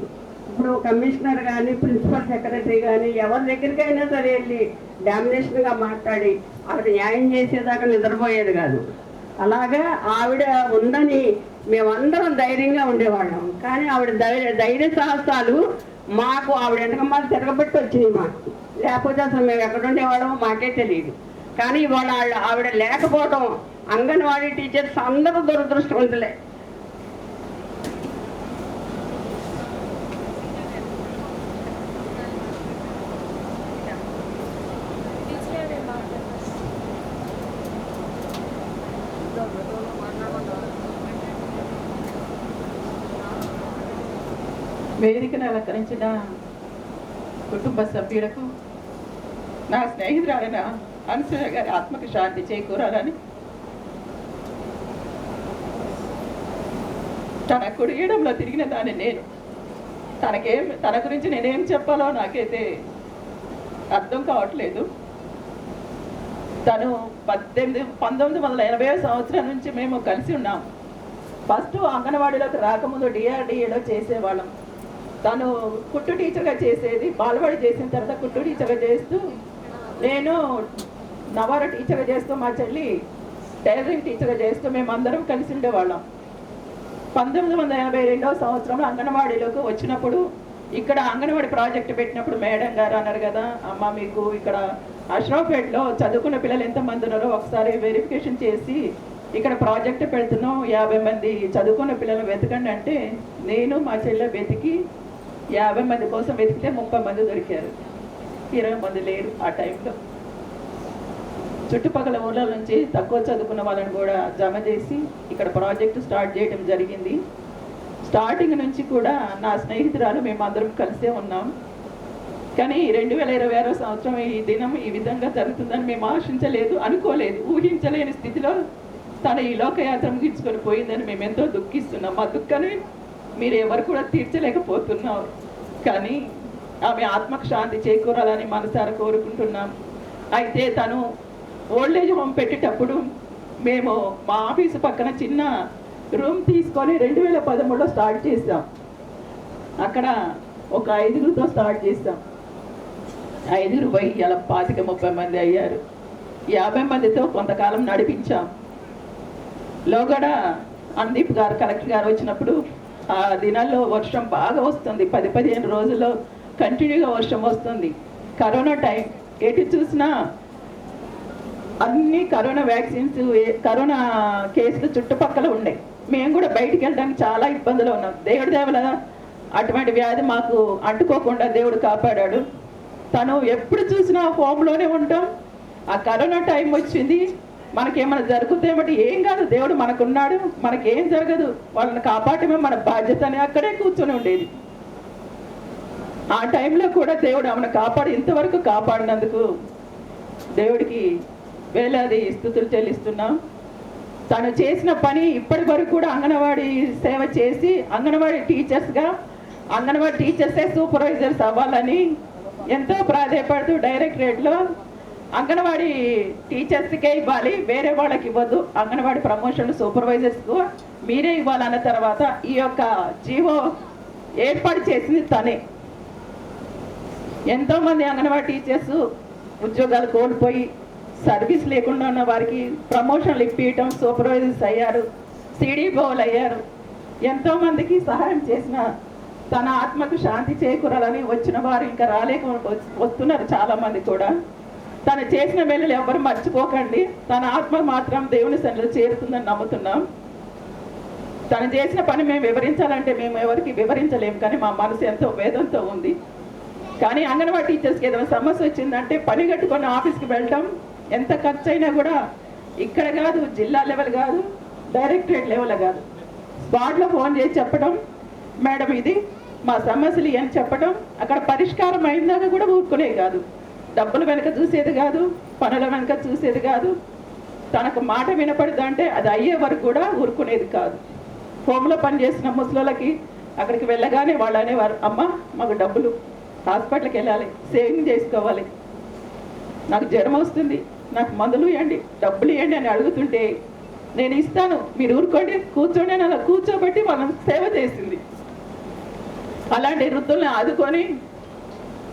ఇప్పుడు కమిషనర్ కానీ ప్రిన్సిపల్ సెక్రటరీ కానీ ఎవరి దగ్గరికైనా సరే వెళ్ళి డామినేషన్గా మాట్లాడి ఆవిడ న్యాయం చేసేదాకా నిద్రపోయేది కాదు. అలాగా ఆవిడ ఉందని మేమందరం ధైర్యంగా ఉండేవాళ్ళం. కానీ ఆవిడ ధైర్య సాహసాలు మాకు ఆవిడ వెనకమ్మ తిరగబెట్టి వచ్చినాయి మాకు. లేకపోతే అసలు మేము ఎక్కడ ఉండేవాళ్ళమో మాకే తెలియదు. కానీ ఇవాళ ఆవిడ లేకపోవడం అంగన్వాడీ టీచర్స్ అందరూ దురదృష్టవంతులే. వేదికను అలంకరించిన కుటుంబ సభ్యులకు, నా స్నేహితురాలైన అనసూయ గారి ఆత్మకు శాంతి చేకూరాలని, తన కుడియడంలో తిరిగిన దాన్ని నేను తన గురించి నేనేం చెప్పాలో నాకైతే అర్థం కావట్లేదు. తను 1980 సంవత్సరం నుంచి మేము కలిసి ఉన్నాం. ఫస్ట్ అంగన్వాడీలోకి రాకముందు డిఆర్డిఏలో చేసేవాళ్ళం. తను కుట్టు టీచర్గా చేసేది, బాలవాడి చేసిన తర్వాత కుట్టు టీచర్గా చేస్తూ, నేను నవార టీచర్గా చేస్తూ, మా చెల్లి టైలరింగ్ టీచర్గా చేస్తూ మేమందరం కలిసి ఉండేవాళ్ళం. 1982 సంవత్సరంలో అంగన్వాడీలోకి వచ్చినప్పుడు ఇక్కడ అంగన్వాడీ ప్రాజెక్ట్ పెట్టినప్పుడు మేడం గారు అన్నారు కదా, అమ్మ మీకు ఇక్కడ అష్రాఫ్పేటలో చదువుకున్న పిల్లలు ఎంతమంది ఉన్నారో ఒకసారి వెరిఫికేషన్ చేసి ఇక్కడ ప్రాజెక్ట్ పెడుతున్నాం, 50 మంది చదువుకున్న పిల్లలు వెతకండి అంటే నేను మా చెల్లె వెతికి 50 మంది కోసం వెతికితే 30 మంది దొరికారు. 20 మంది లేరు ఆ టైంలో. చుట్టుపక్కల ఊళ్ళ నుంచి తక్కువ చదువుకున్న వాళ్ళని కూడా జమ చేసి ఇక్కడ ప్రాజెక్టు స్టార్ట్ చేయడం జరిగింది. స్టార్టింగ్ నుంచి కూడా నా స్నేహితురాలు మేమందరం కలిసే ఉన్నాం. కానీ 2026 సంవత్సరం ఈ దినం ఈ విధంగా జరుగుతుందని మేము ఆశించలేదు, అనుకోలేదు, ఊహించలేని స్థితిలో తను ఈ లోకయాత్ర ముగించుకొని పోయిందని మేము ఎంతో దుఃఖిస్తున్నాం. మా దుఃఖాన్ని మీరు ఎవరు కూడా తీర్చలేకపోతున్నారు. కానీ ఆమె ఆత్మకు శాంతి చేకూరాలని మనసారా కోరుకుంటున్నాం. అయితే తను ఓల్డేజ్ హోమ్ పెట్టేటప్పుడు మేము మా ఆఫీసు పక్కన చిన్న రూమ్ తీసుకొని 2013లో స్టార్ట్ చేసాం. అక్కడ ఒక 5గురితో స్టార్ట్ చేసాం. 5గురు పోయి ఇలా 25-30 మంది అయ్యారు. 50 మందితో కొంతకాలం నడిపించాం. లోగడ అందీప్ గారు కలెక్టర్ గారు వచ్చినప్పుడు ఆ దినాల్లో వర్షం బాగా వస్తుంది, 10-15 రోజుల్లో కంటిన్యూగా వర్షం వస్తుంది. కరోనా టైం, ఎటు చూసినా అన్ని కరోనా వ్యాక్సిన్స్, కరోనా కేసులు చుట్టుపక్కల ఉండే. మేము కూడా బయటికి వెళ్ళడానికి చాలా ఇబ్బందులు ఉన్నాం. దేవుడి దేవల అటువంటి వ్యాధి మాకు అంటుకోకుండా దేవుడు కాపాడాడు. తను ఎప్పుడు చూసినా హోమ్లోనే ఉంటాం. ఆ కరోనా టైం వచ్చింది, మనకేమైనా జరుగుతాయేమంటే ఏం కాదు, దేవుడు మనకున్నాడు, మనకేం జరగదు, వాళ్ళని కాపాడమే మన బాధ్యత అని అక్కడే కూర్చొని ఉండేది. ఆ టైంలో కూడా దేవుడు ఆమెను కాపాడి ఇంతవరకు కాపాడినందుకు దేవుడికి వేలాది స్తుతులు చెల్లిస్తున్నాం. తను చేసిన పని ఇప్పటి వరకు కూడా అంగన్వాడీ సేవ చేసి అంగన్వాడీ టీచర్సే సూపర్వైజర్స్ అవ్వాలని ఎంతో ప్రాధాన్యపడుతూ డైరెక్టరేట్లో అంగన్వాడీ టీచర్స్కే ఇవ్వాలి, వేరే వాళ్ళకి ఇవ్వద్దు, అంగన్వాడీ ప్రమోషన్లు సూపర్వైజర్స్కు మీరే ఇవ్వాలన్న తర్వాత ఈ యొక్క జీవో ఏర్పాటు చేసింది తనే. ఎంతోమంది అంగన్వాడీ టీచర్స్ ఉద్యోగాలు కోల్పోయి సర్వీస్ లేకుండా ఉన్న వారికి ప్రమోషన్లు ఇప్పించడం, సూపర్వైజర్స్ అయ్యారు, సిడిఓలు అయ్యారు. ఎంతోమందికి సహాయం చేసిన తన ఆత్మకు శాంతి చేకూరాలని వచ్చిన వారు ఇంకా వస్తున్నారు చాలామంది కూడా. తను చేసిన మేలు ఎవరు మర్చిపోకండి. తన ఆత్మ మాత్రం దేవుని సన్నిధిలో చేరుతుందని నమ్ముతున్నాం. తను చేసిన పని మేము వివరించాలంటే మేము ఎవరికి వివరించలేము, కానీ మా మనసు ఎంతో వేదంతో ఉంది. కానీ అంగన్వాడీ టీచర్స్కి ఏదైనా సమస్య వచ్చిందంటే పని కట్టుకొని ఆఫీస్కి వెళ్ళటం, ఎంత ఖర్చు అయినా కూడా ఇక్కడ కాదు, జిల్లా లెవెల్ కాదు, డైరెక్టరేట్ లెవెల్ కాదు, స్పాట్లో ఫోన్ చేసి చెప్పడం, మేడం ఇది మా సమస్యలు అని చెప్పడం, అక్కడ పరిష్కారం అయిందాక కూడా ఊరుకునే కాదు. డబ్బులు వెనక చూసేది కాదు, పనుల వెనక చూసేది కాదు. తనకు మాట వినపడదంటే అది అయ్యే వరకు కూడా ఊరుకునేది కాదు. హోమ్లో పనిచేసిన ముసలోళ్ళకి అక్కడికి వెళ్ళగానే వాళ్ళు అనేవారు, అమ్మ మాకు డబ్బులు, హాస్పిటల్కి వెళ్ళాలి, సేవింగ్ చేసుకోవాలి, నాకు జ్వరం వస్తుంది, నాకు మందులు ఇవ్వండి, డబ్బులు ఇవ్వండి అని అడుగుతుంటే నేను ఇస్తాను, మీరు ఊరుకోండి, కూర్చోండి అని అలా కూర్చోబెట్టి మనం సేవ చేసింది. అలాంటి వృద్ధుల్ని ఆదుకొని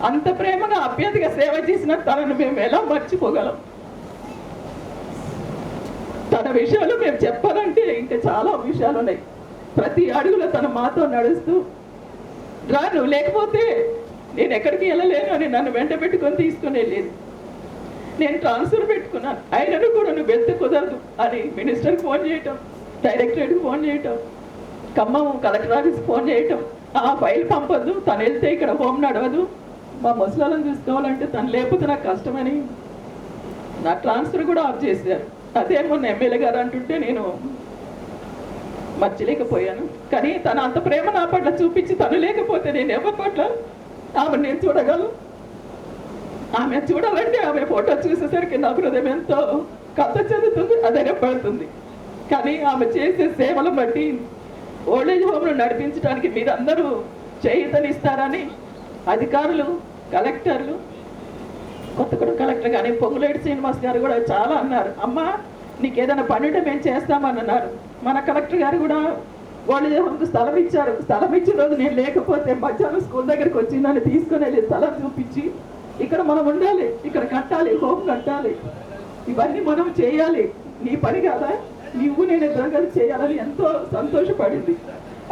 అంత ప్రేమగా అభ్యర్థిగా సేవ చేసిన తనను మేము ఎలా మర్చిపోగలం? తన విషయాలు మేము చెప్పాలంటే ఇంకా చాలా విషయాలు ఉన్నాయి. ప్రతి అడుగులో తను మాతో నడుస్తూ, రా నువ్వు లేకపోతే నేను ఎక్కడికి వెళ్ళలేను అని నన్ను వెంట పెట్టుకొని తీసుకుని వెళ్ళేది. నేను ట్రాన్స్ఫర్ పెట్టుకున్నాను, అయినను కూడా నువ్వు వెళ్తే కుదరదు అని మినిస్టర్కి ఫోన్ చేయటం, డైరెక్టరేట్కి ఫోన్ చేయటం, ఖమ్మం కలెక్టర్ ఆఫీస్కి ఫోన్ చేయటం, ఆ ఫైల్ పంపొద్దు, తను వెళ్తే ఇక్కడ హోమ్ నడవదు, మా ముసలాలను చూసుకోవాలంటే తను లేకపోతే నాకు కష్టమని నా ట్రాన్స్ఫర్ కూడా ఆఫ్ చేశారు. అదే మొన్న ఎమ్మెల్యే గారు అంటుంటే నేను మర్చిలేకపోయాను. కానీ తను అంత ప్రేమ నా పట్ల చూపించి తను లేకపోతే నేను ఎవరి పట్ల ఆమె నేను చూడగలను. ఆమె చూడాలంటే ఆమె ఫోటో చూసేసరికి నా హృదయం ఎంతో కథ చెందుతుంది, అధైర్యపడుతుంది. కానీ ఆమె చేసే సేవలు బట్టి ఓల్డేజ్ హోమ్ను నడిపించడానికి మీరందరూ చేయూతనిస్తారని అధికారులు, కలెక్టర్లు, కొత్తగూడ కలెక్టర్ కానీ పొంగులేటి శ్రీనివాస్ గారు కూడా చాలా అన్నారు, అమ్మ నీకు ఏదైనా పని ఉంటే మేము చేస్తామని అన్నారు. మన కలెక్టర్ గారు కూడా ఓల్డేజ్ హోమ్కి స్థలం ఇచ్చారు. స్థలం ఇచ్చిన రోజు నేను లేకపోతే మధ్యాహ్నం స్కూల్ దగ్గరికి వచ్చి నన్ను తీసుకుని వెళ్ళి స్థలం చూపించి ఇక్కడ మనం ఉండాలి, ఇక్కడ కట్టాలి, హోమ్ కట్టాలి, ఇవన్నీ మనం చేయాలి, నీ పని కాదా, నువ్వు నేను ఇద్దరం కలిసి చేయాలని ఎంతో సంతోషపడింది.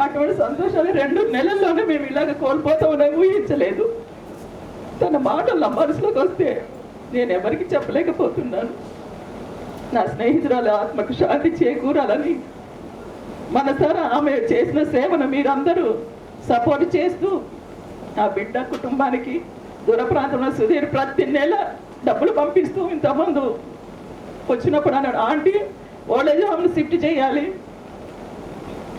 అటువంటి సంతోషాన్ని 2 నెలల్లోనే మేము ఇలాగ కోల్పోతామని ఊహించలేదు. తన మాటలు నా మనసులోకి వస్తే నేను ఎవరికి చెప్పలేకపోతున్నాను. నా స్నేహితురాలు ఆత్మకు శాంతి చేకూరాలని మనసారా ఆమె చేసిన సేవను మీరందరూ సపోర్ట్ చేస్తూ ఆ బిడ్డ కుటుంబానికి దూర ప్రాంతంలో సుధీర్ ప్రతి నెల డబ్బులు పంపిస్తూ ఇంతకుముందు వచ్చినప్పుడు అన్నాడు, ఆంటీ ఓల్డేజ్ హోమ్ని షిఫ్ట్ చేయాలి,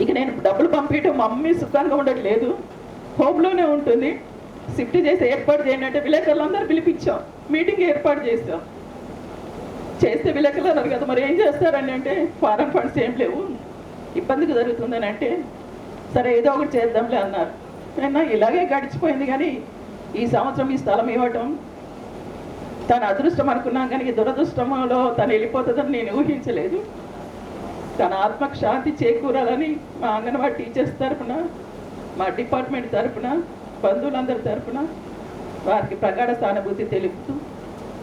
ఇక నేను డబ్బులు పంపించడం మమ్మీ సుఖంగా ఉండట్లేదు, హోమ్లోనే ఉంటుంది, షిఫ్ట్ చేసి ఏర్పాటు చేయండి అంటే విలేకరులందరూ పిలిపించాం, మీటింగ్ ఏర్పాటు చేస్తాం. చేస్తే విలేకరులు అన్నారు కదా మరి ఏం చేస్తారని అంటే ఫారెన్ ఫండ్స్ ఏం లేవు, ఇబ్బందికి జరుగుతుందని అంటే సరే ఏదో ఒకటి చేద్దాంలే అన్నారు. అయినా ఇలాగే గడిచిపోయింది. కానీ ఈ సంవత్సరం ఈ స్థలం ఇవ్వటం తన అదృష్టం అనుకున్నాం, కానీ దురదృష్టంలో తను వెళ్ళిపోతుందని నేను ఊహించలేదు. తన ఆత్మకు శాంతి చేకూరాలని మా అంగన్వాడీ టీచర్స్ తరఫున, మా డిపార్ట్మెంట్ తరఫున, బంధువులందరి తరఫున వారికి ప్రగాఢ సానుభూతి తెలుపుతూ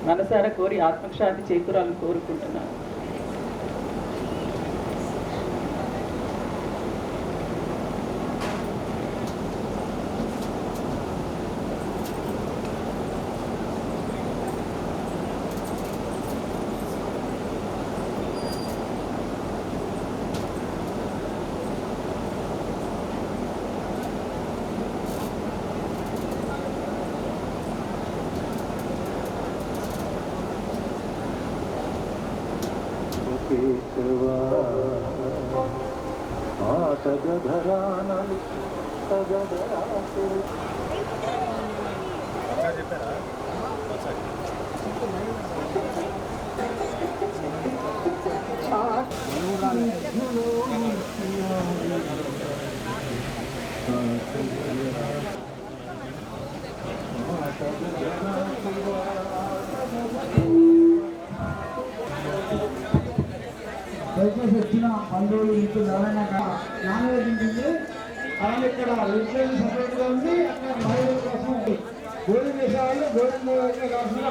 మనసారా కోరి ఆత్మకు శాంతి చేకూరాలని కోరుకుంటున్నాను. కేశవా ఆటగధరానలు తగధరాసు దయచేసి వచ్చిన బంధువులు మిత్రులు ఎవరైనా నాన్ వెజ్ ఉంటుంది. అలాగే ఇక్కడ వెజిటేరియన్ సపరేట్గా ఉంది, అక్కడ మహిళల కోసం భోజనం చేసేవాళ్ళు భోజనం కావాల్సిన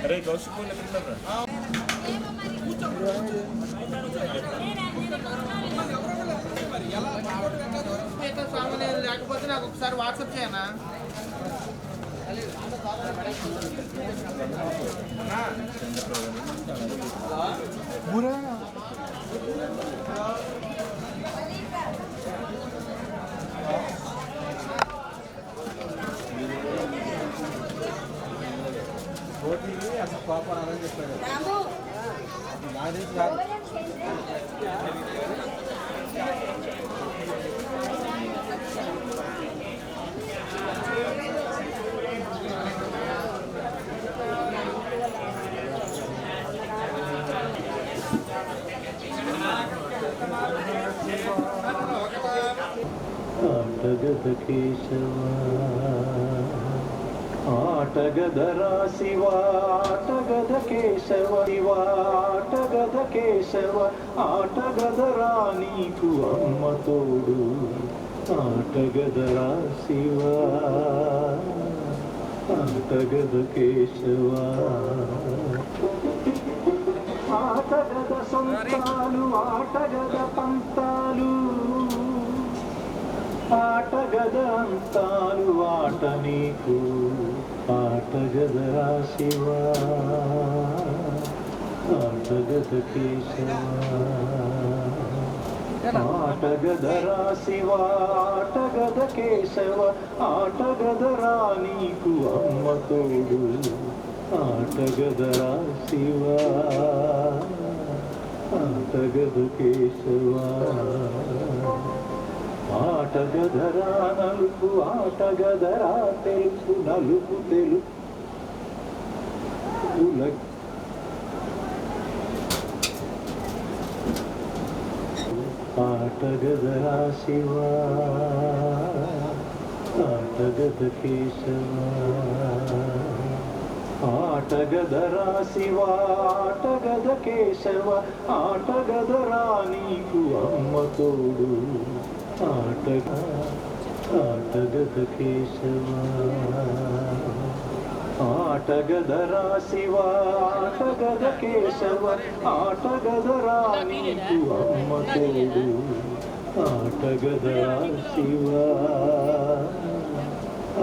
अरे कौशिक को निकल रहा లేకపోతే నాకు ఒకసారి వాట్సాప్ చేయనా అసలు పాపం అని చెప్పాడు ఆటగద కేశవా ఆటగదరా శివా ఆటగద కేశవ శివా ఆటగద కేశవ ఆటగదరా నీకు అమ్మ తోడు ఆటగదరా శివా ఆటగద కేశవా ఆటగద సొంతాలు ఆటగద పంతాలు ఆటగద అంతాలు ఆట నీకు ఆటగదరా శివా ఆటగద కేశవా ఆటగదరా శివా ఆటగద కేశవ ఆటగదరా నీకు అమ్మ తోడు ఆటగదరా శివా ఆటగద కేశవా ఆటగదరా నలుపు ఆటగదరా తెలుపు నలుపు తెలుపు ఆటగదరా శివా ఆటగద కేశవా ఆటగదరా శివా ఆటగద కేశవ ఆటగదరా నీకు అమ్మ తోడు ఆటగద కేశవా ఆటగదరా శివా ఆటగద కేశవ ఆటగదరా నీకు అమ్మ తోడు ఆటగదరా శివా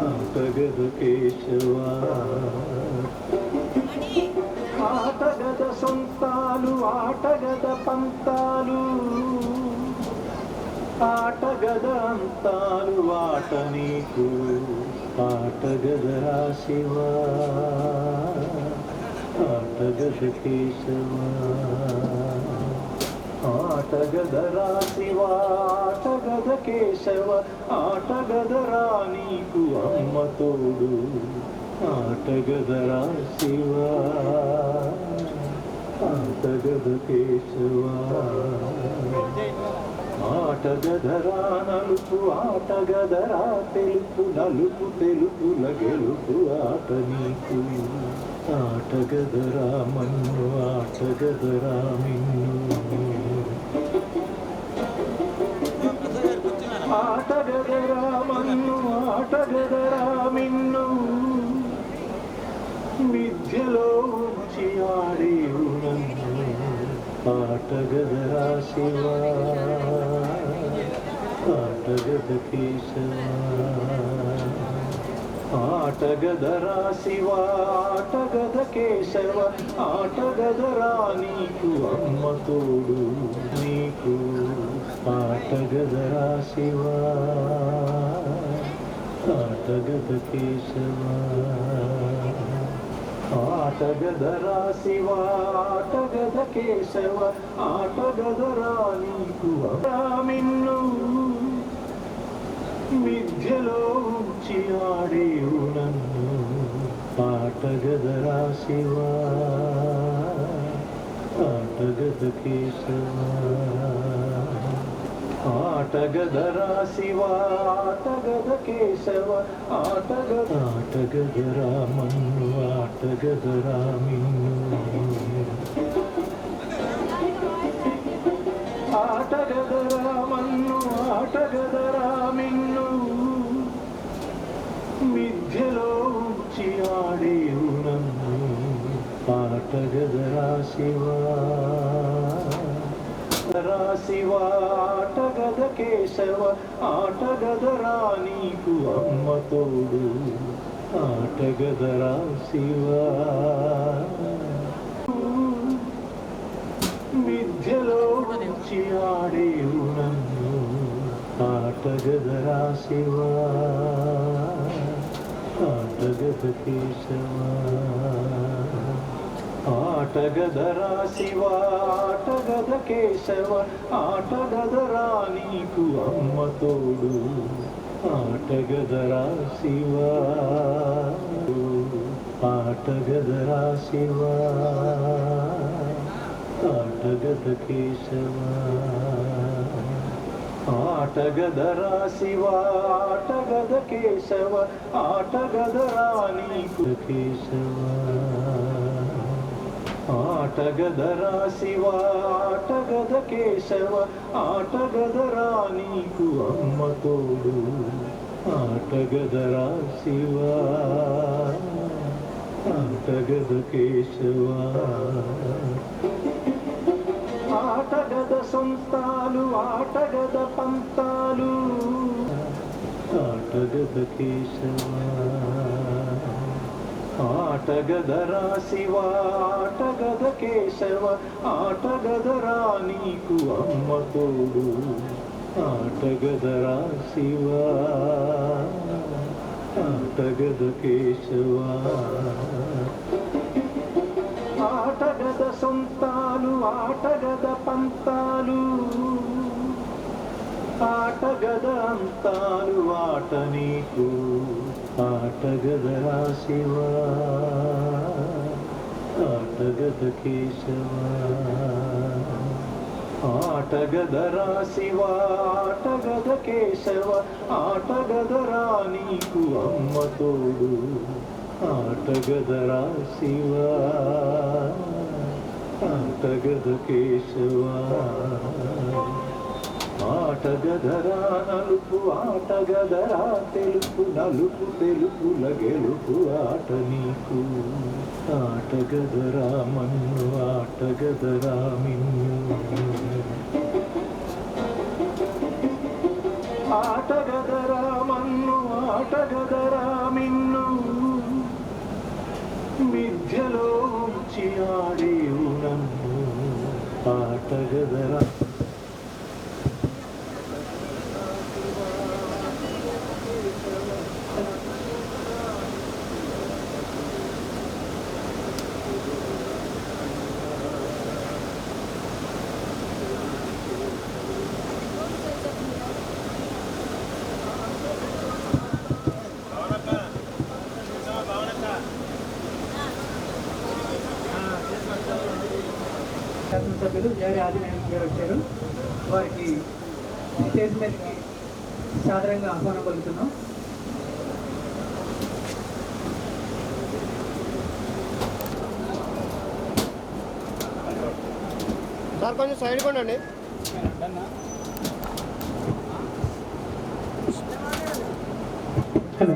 ఆటగద కేశవా ఆటగద సొంతాలు ఆటగద పంతాలు ఆటగద అంతాలు ఆట నీకు ఆటగదరా శివా ఆటగద కేశవా ఆటగదరా శివా ఆటగద కేశవ ఆటగదరా నీకు అమ్మ తోడు ఆటగదరా శివా ఆటగద కేశవా ఆటగదరా నలుపు ఆటగదరా తెలుపు నలుపు తెలుపుల గెలుపు ఆట నీకు ఆటగదరా మన్ను ఆటగదరా మిన్ను ఆటగదరా మన్ను ఆటగదరా మిన్ను విద్యలో ఉంచి ఆడేవు నన్ను ఆటగదరా శివా ఆటగద కేశవా ఆటగదరా శివా ఆటగద కేశవ ఆటగదరా నీకు అమ్మ తోడు నీకు ఆటగదరా శివా ఆటగద కేశవా ఆటగదరా శివ ఆటగద కేశవ ఆటగదరా నీకు మిన్ను మిథ్యలో ఉంచి ఆడేవు నన్ను ఆటగదరా శివ ఆటగద కేశవ ఆటగదరా శివ ఆటగద కేశవ ఆటగదరా మన్ను ఆటగదరా మిన్ను ఆటగదరా మన్ను ఆటగదరా మిన్ను మిథ్యలో ఉంచి ఆడేవు నన్ను ఆటగదరా శివ శివ ఆటగద కేశవ ఆటగదరా నీకు అమ్మ తోడు ఆటగదరా శివ మిథ్యలో ఉంచి ఆడేవు నన్ను ఆటగదరా శివ ఆటగద కేశవ ఆటగదరా శివ ఆటగద కేశవ ఆటగదరా నీకు అమ్మ తోడు ఆటగదరా శివ ఆటగదరా శివ ఆటగద కేశవ ఆటగదరా శివ ఆటగద కేశవ ఆటగదరా నీకు కేశవ ఆటగదరా శివ ఆటగద కేశవ ఆటగదరా నీకు అమ్మ తోడు ఆటగదరా శివ ఆటగద కేశవ ఆటగద సొంతాలు ఆటగద పంతాలు ఆటగద కేశవ ఆటగదరా శివ ఆటగద కేశవ ఆటగదరా నీకు అమ్మ తోడు ఆటగదరా శివ ఆటగద కేశవ ఆటగద సొంతాలు ఆటగద పంతాలు ఆటగద అంతాలు ఆట నీకు ఆటగదరా శివ ఆటగద కేశవ ఆటగదరా శివ ఆటగద కేశవ ఆటగదరా నీకు అమ్మ తోడు ఆటగదరా శివ ఆటగద కేశవ ఆటగదరా నలుపు ఆటగదరా తెలుపు నలుపు తెలుపుల గెలుపు ఆట నీకు ఆటగదరా మన్ను ఆటగదరా మిన్ను ఆటగదరా మన్ను ఆటగదరా మిన్ను మిథ్యలో ఉంచి ఆడేవు నన్ను ఆటగదరా శాసనసభ్యులు జేడి ఆదినారాయణ గారు వచ్చారు. వారికి స్టేజ్ మీదకి సాదరంగా ఆహ్వానం పలుకుతున్నాం. సార్ కొంచెం సైడ్ కొండండి. హలో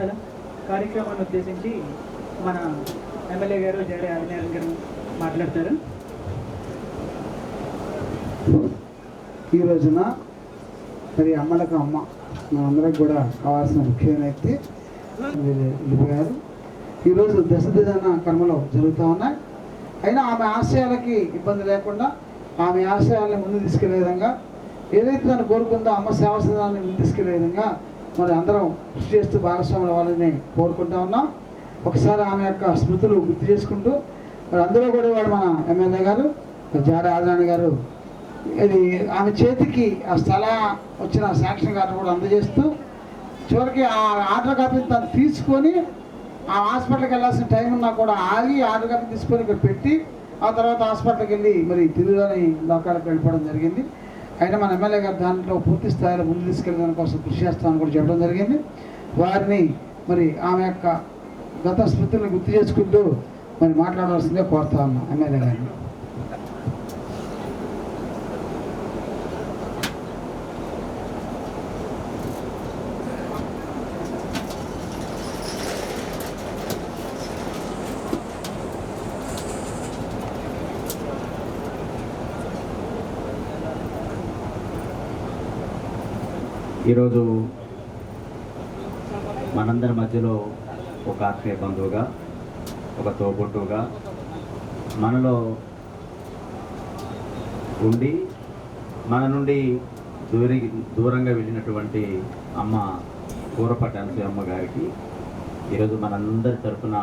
స్థలం కార్యక్రమాన్ని ఉద్దేశించి మన ఎమ్మెల్యే గారు జడే ఆంజనేయులు గారు మాట్లాడతారు. ఈ రోజున మరి అమ్మలకు అమ్మ మనందరికి కూడా కావాల్సిన ముఖ్యమైన వ్యక్తి వెళ్ళిపోయారు. ఈరోజు దశదిన కర్మలు జరుగుతూ ఉన్నాయి. అయినా ఆమె ఆశయాలకి ఇబ్బంది లేకుండా ఆమె ఆశయాలను ముందు తీసుకెళ్లే విధంగా ఏదైతే తను కోరుకుందో అమ్మ సేవ సదాన్ని ముందు తీసుకెళ్లే విధంగా మరి అందరం కృషి చేస్తూ భాగస్వాములు వాళ్ళని కోరుకుంటా ఉన్నాం. ఒకసారి ఆమె యొక్క స్మృతులు గుర్తు చేసుకుంటూ మరి అందులో కూడా వాడు మన ఎమ్మెల్యే గారు జాడ ఆదరాణి గారు ఇది ఆమె చేతికి ఆ స్థల వచ్చిన శాంక్షన్ కార్డు కూడా అందజేస్తూ చివరికి ఆ ఆర్డర్ కాపీని తను తీసుకొని ఆ హాస్పిటల్కి వెళ్ళాల్సిన టైం ఉన్నా కూడా ఆగి ఆర్డర్ కాపీ తీసుకొని ఇక్కడ పెట్టి ఆ తర్వాత హాస్పిటల్కి వెళ్ళి మరి తిరుగులోని లోకాలకు వెళ్ళిపోవడం జరిగింది. అయినా మన ఎమ్మెల్యే గారు దాంట్లో పూర్తి స్థాయిలో ముందు తీసుకెళ్ళడానికి కోసం కృషి చేస్తామని కూడా చెప్పడం జరిగింది. వారిని మరి ఆమె యొక్క గత స్మృతులను గుర్తు చేసుకుంటూ మరి మాట్లాడవలసిందే కోరుతా ఉన్నాం ఎమ్మెల్యే గారిని. ఈరోజు మనందరి మధ్యలో ఒక ఆత్మీయ బంధువుగా, ఒక తోబుట్టుగా మనలో ఉండి మన నుండి దూరంగా వెళ్ళినటువంటి అమ్మ కూరపాటి అనసూయమ్మ గారికి ఈరోజు మనందరి తరఫున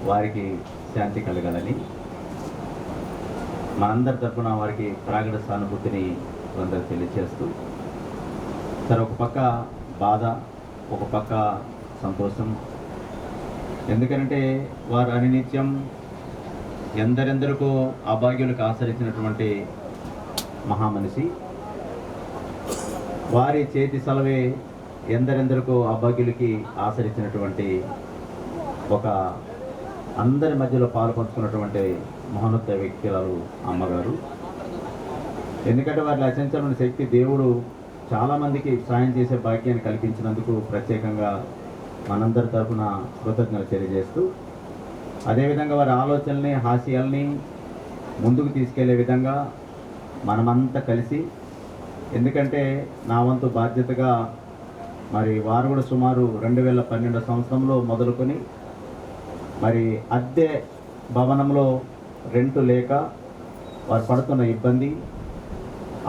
వారికి శాంతి కలగాలని, మనందరి తరఫున వారికి ప్రాగడ సానుభూతిని అందరూ తెలియజేస్తూ, సరే ఒక పక్క బాధ, ఒక పక్క సంతోషం. ఎందుకంటే వారు అనినిత్యం ఎందరెందరికో అభాగ్యులకు ఆశ్రయించినటువంటి మహామనిషి. వారి చేతి సెలవే ఎందరెందరికో అభాగ్యులకి ఆశ్రయించినటువంటి ఒక అందరి మధ్యలో పాలు పంచుకున్నటువంటి మహోన్నత వ్యక్తురాలు అమ్మగారు. ఎందుకంటే వారి అచంచలమైన శక్తి దేవుడు చాలామందికి సాయం చేసే భాగ్యాన్ని కల్పించినందుకు ప్రత్యేకంగా మనందరి తరఫున కృతజ్ఞతలు తెలియజేస్తూ, అదేవిధంగా వారి ఆలోచనల్ని, హాస్యాల్ని ముందుకు తీసుకెళ్లే విధంగా మనమంతా కలిసి, ఎందుకంటే నా వంతు బాధ్యతగా మరి వారు కూడా సుమారు 2012 సంవత్సరంలో మొదలుకొని మరి అద్దె భవనంలో రెంటు లేక వారు పడుతున్న ఇబ్బంది,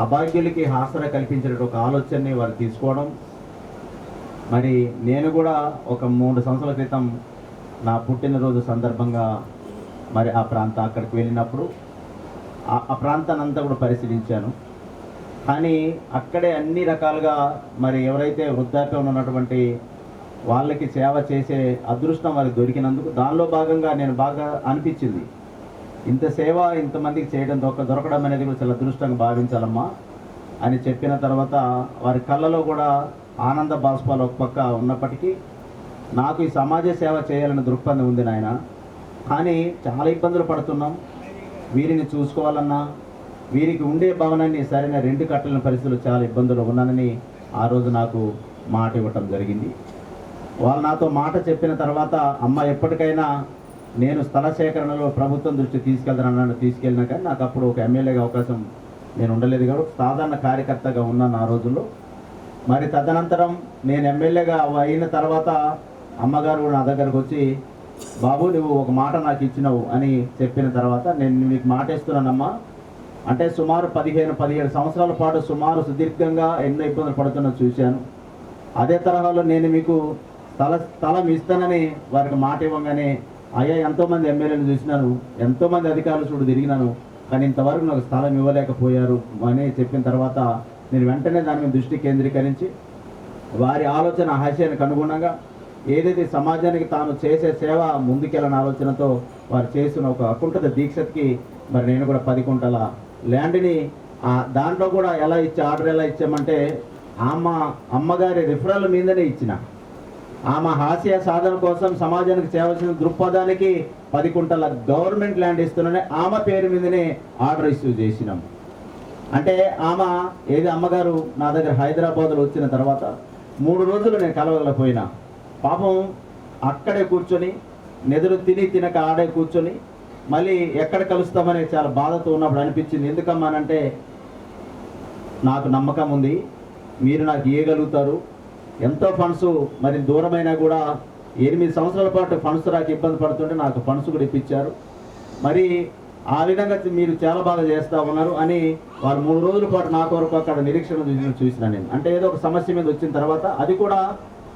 అభాగ్యులకి ఆసరా కల్పించే ఒక ఆలోచనని వారు తీసుకోవడం. మరి నేను కూడా ఒక 3 సంవత్సరాల క్రితం నా పుట్టినరోజు సందర్భంగా మరి అక్కడికి వెళ్ళినప్పుడు ఆ ప్రాంతాన్ని అంతా కూడా పరిశీలించాను. కానీ అక్కడే అన్ని రకాలుగా మరి ఎవరైతే వృద్ధాప్యంలో ఉన్నటువంటి వాళ్ళకి సేవ చేసే అదృష్టం వారికి దొరికినందుకు దానిలో భాగంగా నేను బాగా అనిపించింది, ఇంత సేవ ఇంతమందికి చేయడం దొరకడం అనేది కూడా చాలా అదృష్టంగా భావించాలమ్మా అని చెప్పిన తర్వాత వారి కళ్ళలో కూడా ఆనంద బాష్పాలు ఒక పక్క ఉన్నప్పటికీ నాకు ఈ సమాజ సేవ చేయాలనే దృక్పథం ఉంది నాయన. కానీ చాలా ఇబ్బందులు పడుతున్నాం, వీరిని చూసుకోవాలన్నా వీరికి ఉండే భవనాన్ని సరైన రెంట్ కట్టలేని పరిస్థితులు చాలా ఇబ్బందులు ఉన్నానని ఆ రోజు నాకు మాట ఇవ్వటం జరిగింది. వాళ్ళు నాతో మాట చెప్పిన తర్వాత అమ్మ ఎప్పటికైనా నేను స్థల సేకరణలో ప్రభుత్వం దృష్టి తీసుకెళ్ళినా కానీ నాకు అప్పుడు ఒక ఎమ్మెల్యేగా అవకాశం నేను ఉండలేదు కాబట్టి సాధారణ కార్యకర్తగా ఉన్నాను ఆ రోజుల్లో. మరి తదనంతరం నేను ఎమ్మెల్యేగా అయిన తర్వాత అమ్మగారు నా దగ్గరకు వచ్చి, బాబు నువ్వు ఒక మాట నాకు ఇచ్చినావు అని చెప్పిన తర్వాత, నేను మీకు మాట ఇస్తున్నానమ్మా, అంటే సుమారు 15-17 సంవత్సరాల పాటు సుమారు సుదీర్ఘంగా ఎన్నో ఇబ్బందులు పడుతున్నా చూశాను. అదే తరహాలో నేను మీకు స్థలం ఇస్తానని వారికి మాట ఇవ్వగానే, అయ్యా ఎంతోమంది ఎమ్మెల్యేలు చూసినాను, ఎంతోమంది అధికారులు చూడు తిరిగినాను, కానీ ఇంతవరకు నాకు స్థలం ఇవ్వలేకపోయారు అని చెప్పిన తర్వాత నేను వెంటనే దాని మీద దృష్టి కేంద్రీకరించి వారి ఆలోచన ఆశయానికి అనుగుణంగా ఏదైతే సమాజానికి తాను చేసే సేవ ముందుకెళ్ళని ఆలోచనతో వారు చేసిన ఒక అకుంఠిత దీక్షకి మరి నేను కూడా 10 కుంటల ల్యాండ్ని దాంట్లో కూడా ఆర్డర్ ఎలా ఇచ్చామంటే అమ్మగారి రిఫరల్ మీదనే ఇచ్చిన. ఆమె హాస్య సాధన కోసం సమాజానికి చేయవలసిన దృక్పథానికి 10 కుంటల గవర్నమెంట్ ల్యాండ్ ఇస్తున్నానే ఆమె పేరు మీదనే ఆర్డర్ ఇష్యూ చేసినాం. అంటే అమ్మగారు నా దగ్గర హైదరాబాద్లో వచ్చిన తర్వాత 3 రోజులు నేను కలవగలపోయినా, పాపం అక్కడే కూర్చొని నిద్ర తినక ఆడే కూర్చొని మళ్ళీ ఎక్కడ కలుస్తామని చాలా బాధతో ఉన్నప్పుడు అనిపించింది. ఎందుకమ్మానంటే నాకు నమ్మకం ఉంది, మీరు నాకు ఇవ్వగలుగుతారు. ఎంతో ఫండ్స్ మరి దూరమైనా కూడా 8 సంవత్సరాల పాటు ఫండ్స్ రాక ఇబ్బంది పడుతుంటే నాకు ఫండ్స్ కూడా ఇప్పించారు. మరి ఆ విధంగా మీరు చాలా బాగా చేస్తూ ఉన్నారు అని వాళ్ళు 3 రోజుల పాటు నా కొరకు అక్కడ నిరీక్షణ చూసినా నేను. అంటే ఏదో ఒక సమస్య మీద వచ్చిన తర్వాత, అది కూడా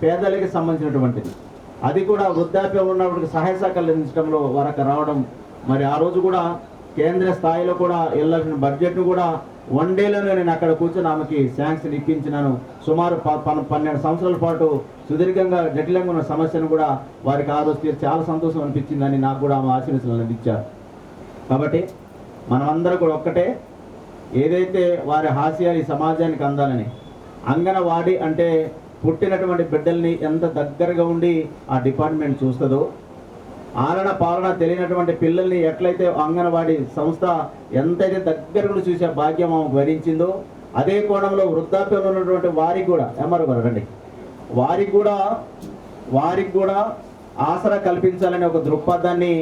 పేదలకి సంబంధించినటువంటిది, అది కూడా వృద్ధాప్యం ఉన్నప్పటికి సహాయ సహకారాలు అందించడంలో వరకు రావడం. మరి ఆ రోజు కూడా కేంద్ర స్థాయిలో కూడా వెళ్ళాల్సిన బడ్జెట్ను కూడా 1 డేలోనే నేను అక్కడ కూర్చొని ఆమెకి శాంక్షన్ ఇప్పించినాను. సుమారు 12 సంవత్సరాల పాటు సుదీర్ఘంగా జటిలంగా ఉన్న సమస్యను కూడా వారికి ఆ రోజు చాలా సంతోషం అనిపించిందని నాకు కూడా ఆమె ఆశీర్వచనాలు అందించారు. కాబట్టి మనమందరం కూడా ఒక్కటే, ఏదైతే వారి హాస్యాలు ఈ సమాజానికి అందాలని, అంగనవాడి అంటే పుట్టినటువంటి బిడ్డల్ని ఎంత దగ్గరగా ఉండి ఆ డిపార్ట్మెంట్ చూస్తుందో, ఆలన పాలన తెలియనటువంటి పిల్లల్ని ఎట్లయితే అంగనవాడి సంస్థ ఎంతైతే దగ్గరగా చూసే భాగ్యం ఆమెకు వరించిందో, అదే కోణంలో వృద్ధాప్యంలో ఉన్నటువంటి వారికి కూడా ఎంఆర్ఓ గారు రండి, వారికి కూడా ఆసరా కల్పించాలనే ఒక దృక్పథాన్ని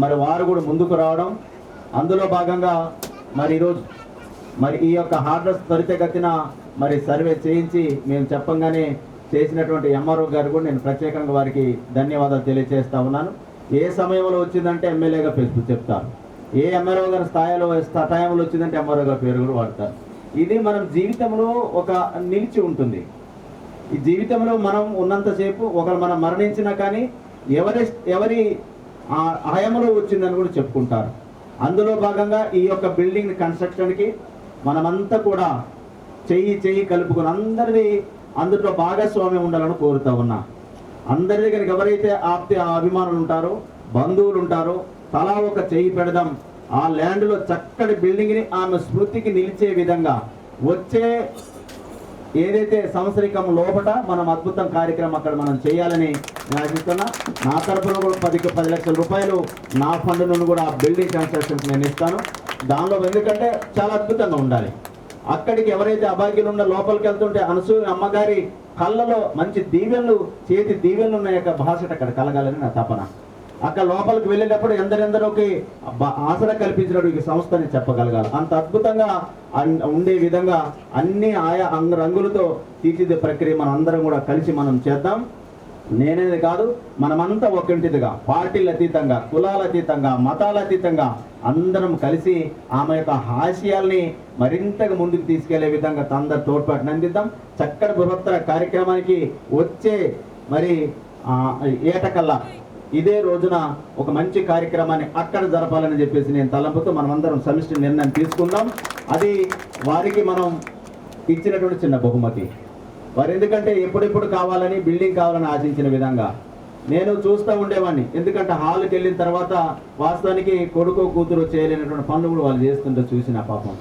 మరి వారు కూడా ముందుకు రావడం. అందులో భాగంగా మరి ఈరోజు మరి ఈ యొక్క హార్డర్స్ త్వరితగతిన మరి సర్వే చేయించి మేము చెప్పంగానే చేసినటువంటి ఎంఆర్ఓ గారు కూడా నేను ప్రత్యేకంగా వారికి ధన్యవాదాలు తెలియజేస్తా ఉన్నాను. ఏ సమయంలో వచ్చిందంటే ఎమ్మెల్యేగా చెప్తారు, ఏ ఎంఆర్ఓ గారి టైంలో వచ్చిందంటే ఎంఆర్ఓ గారి పేరు కూడా వాడతారు. ఇది మనం జీవితంలో ఒక నిలిచి ఉంటుంది. ఈ జీవితంలో మనం ఉన్నంతసేపు ఒకరు మనం మరణించినా కానీ ఎవరి హయంలో వచ్చిందని కూడా చెప్పుకుంటారు. అందులో భాగంగా ఈ యొక్క బిల్డింగ్ కన్స్ట్రక్షన్కి మనమంతా కూడా చెయ్యి కలుపుకొని అందరినీ అందులో భాగస్వామ్యం ఉండాలని కోరుతా ఉన్నా. అందరి దగ్గరికి ఎవరైతే అభిమానులు ఉంటారో, బంధువులు ఉంటారో, తలా ఒక చెయ్యి పెడదాం. ఆ ల్యాండ్లో చక్కటి బిల్డింగ్ని ఆమె స్మృతికి నిలిచే విధంగా వచ్చే ఏదైతే సంవత్సరికం లోపల మనం అద్భుతం కార్యక్రమం అక్కడ మనం చేయాలని నేను ఆశిస్తున్నా. నా తరఫున కూడా 10 లక్షల రూపాయలు నా ఫండ్ నుండి కూడా బిల్డింగ్ కన్స్ట్రక్షన్స్ నేను ఇస్తాను. దానిలో ఎందుకంటే చాలా అద్భుతంగా ఉండాలి. అక్కడికి ఎవరైతే అభాగ్యులు ఉన్న లోపలికి వెళ్తుంటే అనసూయ అమ్మగారి కళ్ళలో మంచి దీవెనలు, చేతి దీవెనలు ఉన్న యొక్క భాషట అక్కడ కలగాలని నా తపన. అక్కడ లోపలికి వెళ్ళేటప్పుడు ఎందరెందరోకి ఆసరా కల్పించినట్టు ఈ సంస్థని చెప్పగలగాలి. అంత అద్భుతంగా ఉండే విధంగా అన్ని ఆయా రంగులతో తీర్చిదే ప్రక్రియ మనం అందరం కూడా కలిసి మనం చేద్దాం. నేనేది కాదు, మనమంతా ఒకంటిదిగా, పార్టీల అతీతంగా, కులాల అతీతంగా, మతాల అతీతంగా అందరం కలిసి ఆమె యొక్క హాస్యాల్ని మరింతగా ముందుకు తీసుకెళ్లే విధంగా అందరు తోడ్పాటును అందిద్దాం. చక్కటి బృహత్తర కార్యక్రమానికి వచ్చే మరి ఏటకల్లా ఇదే రోజున ఒక మంచి కార్యక్రమాన్ని అక్కడ జరపాలని చెప్పేసి నేను తలంపుతూ మనమందరం సమిష్టి నిర్ణయం తీసుకుందాం. అది వారికి మనం ఇచ్చినటువంటి చిన్న బహుమతి. వారు ఎందుకంటే ఎప్పుడెప్పుడు కావాలని, బిల్డింగ్ కావాలని ఆశించిన విధంగా నేను చూస్తూ ఉండేవాడిని. ఎందుకంటే హాల్కి వెళ్ళిన తర్వాత వాస్తవానికి కొడుకు కూతురు చేయలేనటువంటి పనులు కూడా వాళ్ళు చేస్తుంటే చూసిన పాపం.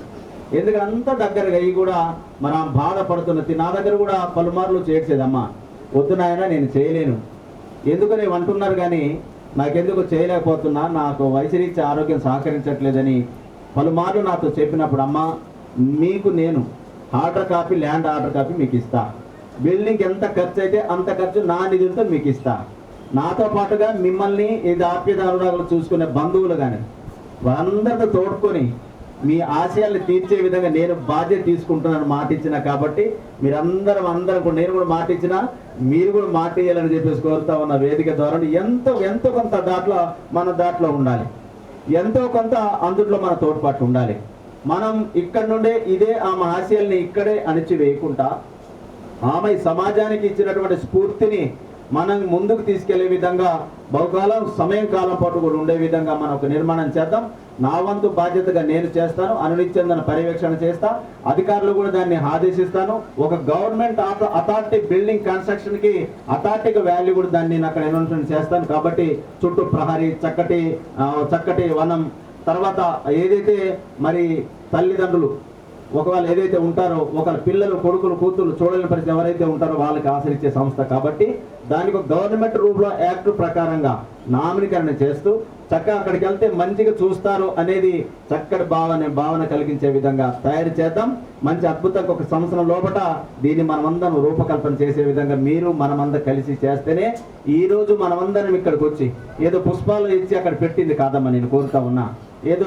ఎందుకంటే అంత దగ్గరగా అయ్యి కూడా మనం బాధపడుతున్నది. నా దగ్గర కూడా పలుమార్లు చేసేదమ్మా, వద్దు నాయన నేను చేయలేను ఎందుకని అంటున్నారు, కానీ నాకెందుకు చేయలేకపోతున్నా, నాకు వయసురీత్యా ఆరోగ్యం సహకరించట్లేదని పలుమార్లు నాతో చెప్పినప్పుడు, అమ్మ మీకు నేను order copy, land order copy మీకు ఇస్తా, బిల్డింగ్ ఎంత ఖర్చు అయితే అంత ఖర్చు నా నిధులతో మీకు ఇస్తా, నాతో పాటుగా మిమ్మల్ని ఇది ఆప్యదారులు చూసుకునే బంధువులు కానీ అందరితో తోడుకొని మీ ఆశయాల్ని తీర్చే విధంగా నేను బాధ్యత తీసుకుంటున్నాను మాట ఇచ్చిన. కాబట్టి మీరందరం కూడా నేను కూడా మాట ఇచ్చినా మీరు కూడా మాట ఇవ్వాలని చెప్పేసి కోరుతా ఉన్న వేదిక ద్వారా ఎంతో కొంత దాంట్లో ఉండాలి, ఎంతో కొంత అందులో మన తోడ్పాటు ఉండాలి. మనం ఇక్కడ నుండే ఇదే ఆమె ఆశయాల్ని ఇక్కడే అణిచివేయకుండా ఆమె సమాజానికి ఇచ్చినటువంటి స్ఫూర్తిని మనం ముందుకు తీసుకెళ్లే విధంగా బహుకాలం కాలం పాటు కూడా ఉండే విధంగా మనం ఒక నిర్మాణం చేద్దాం. నా వంతు బాధ్యతగా నేను చేస్తాను, అనునిత్యం పర్యవేక్షణ చేస్తా, అధికారులు కూడా దాన్ని ఆదేశిస్తాను. ఒక గవర్నమెంట్ అథారిటీ బిల్డింగ్ కన్స్ట్రక్షన్ కి అథారిటీకి వాల్యూ కూడా దాన్ని నేను అక్కడ అనౌన్స్మెంట్ చేస్తాను. కాబట్టి చుట్టూ ప్రహరీ, చక్కటి వనం, తర్వాత ఏదైతే మరి తల్లిదండ్రులు ఒకవేళ ఏదైతే ఉంటారో ఒకవేళ పిల్లలు కొడుకులు కూతురు చూడలేని పరిస్థితి ఎవరైతే ఉంటారో వాళ్ళకి ఆశ్రయించే సంస్థ కాబట్టి దానికి ఒక గవర్నమెంట్ రూల్లో యాక్ట్ ప్రకారంగా నామినీకరణ చేస్తూ చక్కగా అక్కడికి వెళ్తే మంచిగా చూస్తారు అనేది చక్కటి భావన కలిగించే విధంగా తయారు చేద్దాం. మంచి అద్భుతంగా ఒక సంవత్సరం లోపల దీన్ని మనమందరం రూపకల్పన చేసే విధంగా మీరు మనమందరం కలిసి చేస్తేనే ఈరోజు మనమందరం ఇక్కడికి వచ్చి ఏదో పుష్పాలు ఇచ్చి అక్కడ పెట్టింది కాదమ్మా నేను కోరుతా ఉన్నా. ఏదో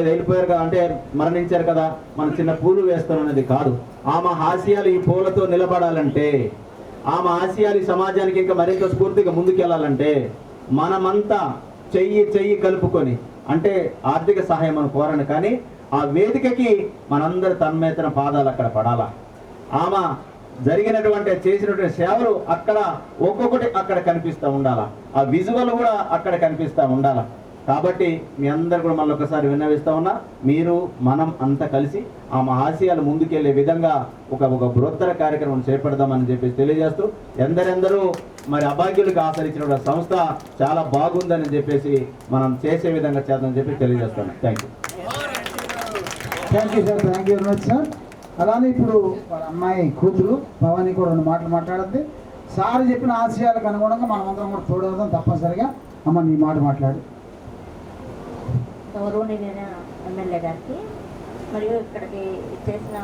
వెళ్ళిపోయారు కదా అంటే మరణించారు కదా మన చిన్న పూలు వేస్తాం అనేది కాదు. ఆమె ఆశయాలు ఈ పూలతో నిలబడాలంటే, ఆమె ఆశయాలు ఈ సమాజానికి ఇంకా మరింత స్ఫూర్తిగా ముందుకెళ్ళాలంటే మనమంతా చెయ్యి కలుపుకొని, అంటే ఆర్థిక సహాయం మనం కోరను కానీ ఆ వేదికకి మనందరి తన్మేతన పాదాలు అక్కడ పడాలా. ఆమె జరిగినటువంటి చేసినటువంటి సేవలు అక్కడ ఒక్కొక్కటి అక్కడ కనిపిస్తూ ఉండాలా, ఆ విజువల్ కూడా అక్కడ కనిపిస్తూ ఉండాలా. కాబట్టి మీ అందరు కూడా మళ్ళీ ఒకసారి విన్నవిస్తూ ఉన్నా, మీరు మనం అంతా కలిసి ఆ ఆశయాలు ముందుకెళ్లే విధంగా ఒక బృహత్తర కార్యక్రమం చేపడదామని చెప్పేసి తెలియజేస్తూ, ఎందరెందరూ మరి అభాగ్యులకు ఆచరించిన సంస్థ చాలా బాగుందని చెప్పేసి మనం చేసే విధంగా చేద్దామని చెప్పి తెలియజేస్తాను. Thank you sir, thank you very much sir. అలానే ఇప్పుడు వాళ్ళ అమ్మాయి కూతురు భవానీ కూడా 2 మాటలు మాట్లాడద్ది. సార్ చెప్పిన ఆశయాలకు అనుగుణంగా మనం అందరం కూడా తోడవుదాం తప్పనిసరిగా. అమ్మ నీ మాట మాట్లాడు. గౌరవనీయులైన ఎమ్మెల్యే గారికి మరియు ఇక్కడికి చేసిన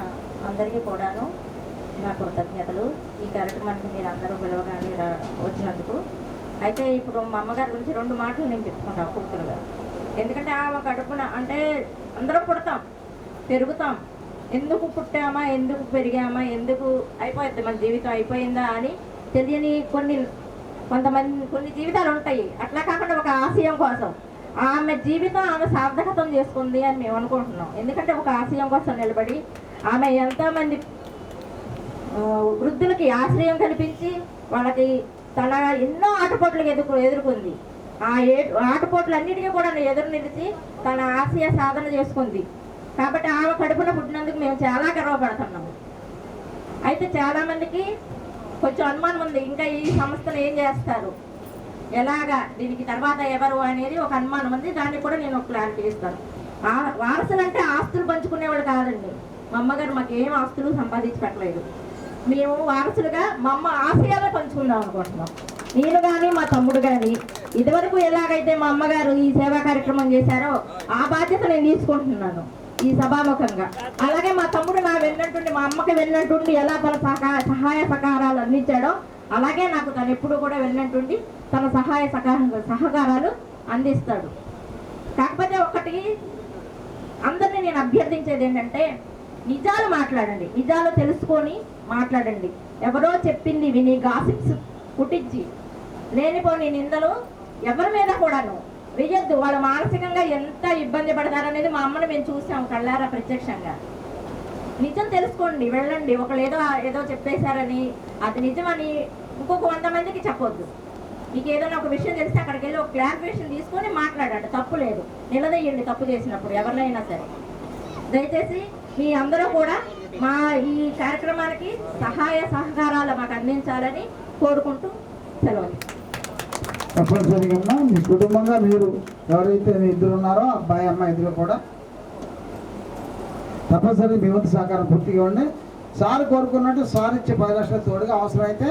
అందరికీ కూడాను నా కృతజ్ఞతలు. ఈ కార్యక్రమానికి మీరు అందరూ పిలవగానే వచ్చినందుకు. అయితే ఇప్పుడు మా అమ్మగారి గురించి 2 మాటలు నేను చెప్పుకున్నాను కూతురుగా. ఎందుకంటే ఆమె కడుపున అంటే అందరూ పుడతాం, పెరుగుతాం, ఎందుకు పుట్టామా, ఎందుకు పెరిగామా, ఎందుకు అయిపోద్ది మన జీవితం అయిపోయిందా అని తెలియని కొన్ని జీవితాలు ఉంటాయి. అట్లా కాకుండా ఒక ఆశయం కోసం ఆమె జీవితం ఆమె సార్థకతం చేసుకుంది అని మేము అనుకుంటున్నాం. ఎందుకంటే ఒక ఆశయం కోసం నిలబడి ఆమె ఎంతోమంది వృద్ధులకి ఆశ్రయం కల్పించి వాళ్ళకి తన ఎన్నో ఆటపోట్లకు ఎదుర్కొంది. ఆ ఆటపోట్లన్నిటికీ కూడా ఎదురు నిలిచి తన ఆశయ సాధన చేసుకుంది. కాబట్టి ఆమె కడుపున పుట్టినందుకు మేము చాలా గర్వపడుతున్నాము. అయితే చాలామందికి కొంచెం అనుమానం ఉంది, ఇంకా ఈ సంస్థను ఏం చేస్తారు, ఎలాగా, దీనికి తర్వాత ఎవరు అనేది ఒక అనుమానం ఉంది. దాన్ని కూడా నేను ఒక క్లారిటీ ఇస్తాను. వారసులు అంటే ఆస్తులు పంచుకునేవాళ్ళు కాదండి. మా అమ్మగారు మాకు ఏం ఆస్తులు సంపాదించి పెట్టలేదు. మేము వారసులుగా మా అమ్మ ఆశయాలు పంచుకుందాం అనుకుంటున్నాం. నేను కానీ మా తమ్ముడు కానీ ఇదివరకు ఎలాగైతే మా అమ్మగారు ఈ సేవా కార్యక్రమం చేశారో ఆ బాధ్యత నేను తీసుకుంటున్నాను ఈ సభాముఖంగా. అలాగే మా తమ్ముడు నా వెన్నట్టుండి, మా అమ్మకి వెన్నట్టుండి ఎలా తన సహాయ సహకారాలు అందించాడో అలాగే నాకు తను ఎప్పుడు కూడా వెళ్ళినట్టుండి తన సహాయ సహకారాలు అందిస్తాడు. కాకపోతే ఒకటి అందరినీ నేను అభ్యర్థించేది ఏంటంటే, నిజాలు మాట్లాడండి, నిజాలు తెలుసుకొని మాట్లాడండి. ఎవరో చెప్పింది విని గాసిప్స్ పుట్టించి లేనిపోని నిందలు ఎవరి మీద కూడాను వేయద్దు. వాళ్ళు మానసికంగా ఎంత ఇబ్బంది పడతారనేది మా అమ్మని మేము చూసాం కళ్ళారా ప్రత్యక్షంగా. నిజం తెలుసుకోండి, వెళ్ళండి. ఒకళ్ళు ఏదో చెప్పేశారని అది నిజమని ఇంకొక 100 మందికి చెప్పొద్దు. మీకు ఏదైనా ఒక విషయం తెలిస్తే అక్కడికి వెళ్ళి ఒక క్లారిఫికేషన్ తీసుకొని మాట్లాడండి, తప్పు లేదు. నిలదీయండి తప్పు చేసినప్పుడు ఎవరినైనా సరే. దయచేసి మీ అందరూ కూడా మా ఈ కార్యక్రమానికి సహాయ సహకారాలు మాకు అందించాలని కోరుకుంటూ సెలవు. తప్పనిసరిగా మీ కుటుంబంగా మీరు ఎవరైతే మీ ఇద్దరు ఉన్నారో అబ్బాయి అమ్మాయి ఇద్దరు కూడా తప్పనిసరి మీ వంతు సహకారం పూర్తిగా ఉండి సార్ కోరుకున్నట్టు సార్ ఇచ్చే 10 లక్షల తోడుగా అవసరమైతే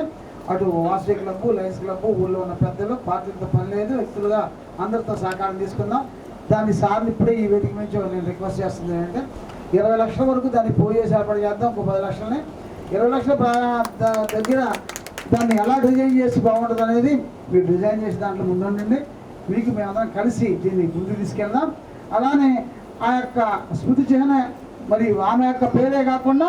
అటు వాసవి క్లబ్, లయన్స్ క్లబ్, ఊళ్ళో ఉన్న పెద్దలు, పార్టీలతో పని లేదు, వ్యక్తులుగా అందరితో సహకారం తీసుకుందాం. దాన్ని సార్ని ఇప్పుడే ఈ వేదిక నుంచి నేను రిక్వెస్ట్ చేస్తుంది ఏంటంటే 20 లక్షల వరకు దాన్ని పోయేసి ఏర్పాటు చేద్దాం. ఇంకో 10 లక్షలని 20 లక్షల దగ్గర దాన్ని ఎలా డిజైన్ చేసి బాగుంటుంది అనేది మీరు డిజైన్ చేసి దాంట్లో ముందుండండి. మీకు మేమందరం కలిసి దీన్ని ముందుకు తీసుకెళ్దాం. అలానే ఆ యొక్క స్మృతి చిహ్న మరి ఆమె యొక్క పేరే కాకుండా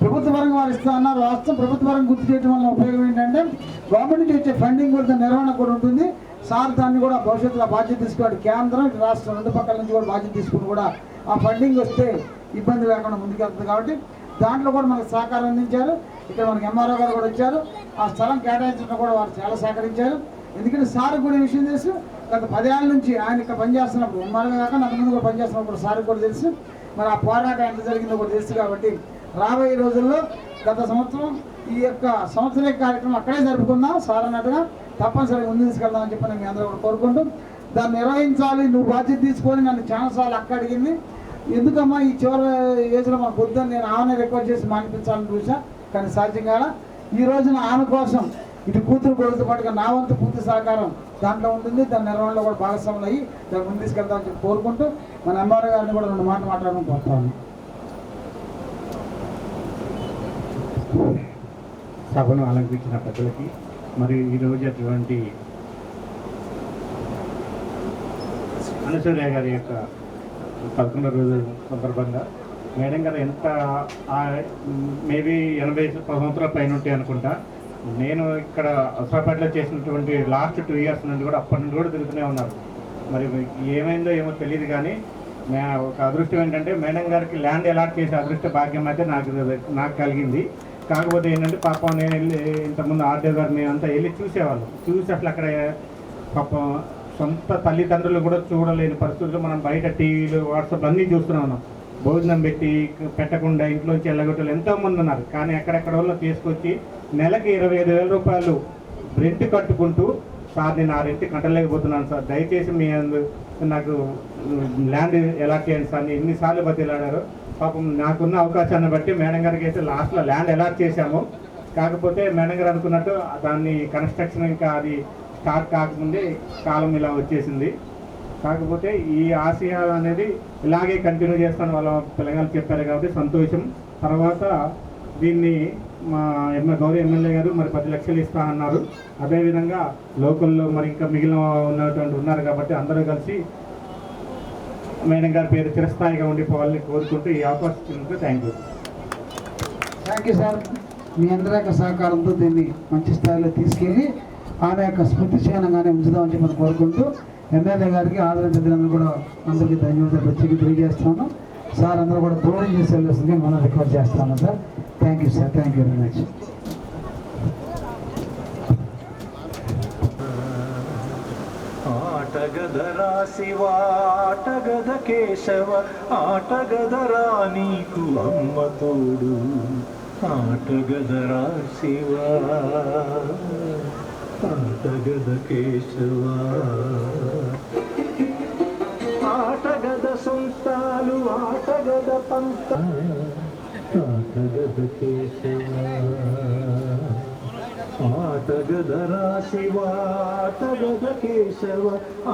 ప్రభుత్వ పరంగా వారు ఇస్తా అన్నారు. రాష్ట్రం ప్రభుత్వ పరంగా గుర్తు చేయడం వల్ల ఉపయోగం ఏంటంటే గవర్నమెంట్ నుంచి వచ్చే ఫండింగ్ కూడా నిర్వహణ కూడా ఉంటుంది. సార్ దాన్ని కూడా భవిష్యత్తులో బాధ్యత తీసుకోవాలి. కేంద్రం రాష్ట్రం 2 పక్కల నుంచి కూడా బాధ్యత తీసుకుని కూడా ఆ ఫండింగ్ వస్తే ఇబ్బంది లేకుండా ముందుకెళ్తుంది. కాబట్టి దాంట్లో కూడా మనకు సహకారం అందించారు. ఇక్కడ మనకి ఎంఆర్ఓ గారు కూడా వచ్చారు. ఆ స్థలం కేటాయించడం కూడా వారు చాలా సహకరించారు. ఎందుకంటే సార్ కూడా ఈ విషయం తెలుసు. గత 10 ఏళ్ళ నుంచి ఆయన ఇక్కడ పనిచేస్తున్నప్పుడు ఎంఆర్ఓ కాక అంతకుముందు కూడా పనిచేస్తున్నప్పుడు సార్ కూడా తెలుసు. మరి ఆ పోరాటం ఎంత జరిగిందో కూడా తెలుసు. కాబట్టి రాబోయే రోజుల్లో గత సంవత్సరం ఈ యొక్క సంవత్సర కార్యక్రమం అక్కడే జరుపుకుందాం. సార్ అన్నట్టుగా తప్పనిసరిగా ముందు తీసుకెళ్దామని చెప్పి మీ అందరూ కూడా కోరుకుంటూ దాన్ని నిర్వహించాలి. నువ్వు బాధ్యత తీసుకొని నన్ను చాలాసార్లు అక్క అడిగింది. ఎందుకమ్మా ఈ చివరి ఏజ్లో మాకు వద్దని నేను ఆమెనే రిక్వెస్ట్ చేసి మానిపించాలని చూసా, కానీ సాధ్యం కాల. ఈ రోజున ఆమె కోసం ఇటు కూతురు కొడుకుతో పాటుగా నా వంతు పూర్తి సహకారం దాంట్లో ఉంటుంది. దాని నిర్వహణలో కూడా భాగస్వాములు అయ్యి దాన్ని ముందు తీసుకెళ్తామని చెప్పి కోరుకుంటూ మన ఎంఆర్ఓ గారిని కూడా 2 మాటలు మాట్లాడడం కోరుతాను. సభను అలంకరించిన పెద్దలకి మరియు ఈరోజు అటువంటి అనసూయ గారి యొక్క 11వ రోజు సందర్భంగా మేడం గారు ఎంత మేబీ 80 సంవత్సరాల పైన ఉంటాయి అనుకుంటా. నేను ఇక్కడ అసరాపేటలో చేసినటువంటి లాస్ట్ 2 ఇయర్స్ నుండి కూడా అప్పటి నుండి కూడా తిరుగుతూనే ఉన్నారు. మరి ఏమైందో ఏమో తెలియదు, కానీ ఒక అదృష్టం ఏంటంటే మేడం గారికి ల్యాండ్ అలాట్ చేసే అదృష్ట భాగ్యం అయితే నాకు కలిగింది. కాకపోతే ఏంటంటే పాపం నేను వెళ్ళి ఇంతకుముందు ఆర్డీఓ గారిని అంతా వెళ్ళి చూసేవాళ్ళు. చూసి అసలు అక్కడ పాపం సొంత తల్లిదండ్రులు కూడా చూడలేని పరిస్థితుల్లో మనం బయట టీవీలు వాట్సాప్ అన్నీ చూస్తూనే ఉన్నాం. భోజనం పెట్టకుండా ఇంట్లోంచి వెళ్ళగొట్టలు ఎంతోమంది ఉన్నారు. కానీ ఎక్కడెక్కడ వాళ్ళు తీసుకొచ్చి నెలకి 25,000 రూపాయలు రెంట్ కట్టుకుంటూ, సార్ నేను ఆ రెంట్ కట్టలేకపోతున్నాను సార్, దయచేసి మీ నాకు ల్యాండ్ అలాట్ చేయండి సార్ ఎన్నిసార్లు బతిలాడారు. పాపం నాకున్న అవకాశాన్ని బట్టి మేడం గారికి అయితే లాస్ట్లో ల్యాండ్ అలాట్ చేశాము. కాకపోతే మేడం గారు అనుకున్నట్టు దాన్ని కన్స్ట్రక్షన్ ఇంకా అది స్టార్ట్ కాకముందే కాలం ఇలా వచ్చేసింది. కాకపోతే ఈ ఆశయ అనేది ఇలాగే కంటిన్యూ చేస్తాను వాళ్ళ పిల్లగాళ్ళు చెప్పారు కాబట్టి సంతోషం. తర్వాత దీన్ని మా గౌరవ ఎమ్మెల్యే గారు మరి 10 లక్షలు ఇస్తా అన్నారు. అదేవిధంగా లోకల్లో మరి ఇంకా మిగిలిన ఉన్నటువంటి ఉన్నారు కాబట్టి అందరూ కలిసి మేడం గారి పేరు చిరస్థాయిగా ఉండిపోవాలని కోరుకుంటూ ఈ అవకాశం ఇచ్చినందుకు థ్యాంక్ యూ సార్. మీ అందరి యొక్క సహకారంతో దీన్ని మంచి స్థాయిలో తీసుకెళ్ళి ఆమె యొక్క స్మృతి చిహ్నంగానే ఉంచుదామని చెప్పి కోరుకుంటూ ఎమ్మెల్యే గారికి ఆదరించడానికి కూడా అందరికీ ధన్యవాదాలు వచ్చి తెలియజేస్తాను. సార్ అందరూ కూడా భోజనం చేసి వెళ్ళేసింది మనం రికార్డ్ చేస్తాను sir. Thank you sir, thank you very much. ఆటగదరా శివ ఆటగద కేశవ ఆటగదరా నీకు అమ్మ తోడు ఆటగదరా శివ ఆటగద కేశవ ఆటగద సొంతాలు ఆటగద పంత ఆటగద కేశవ ఆటగదరా శివ ఆటగద కేశవ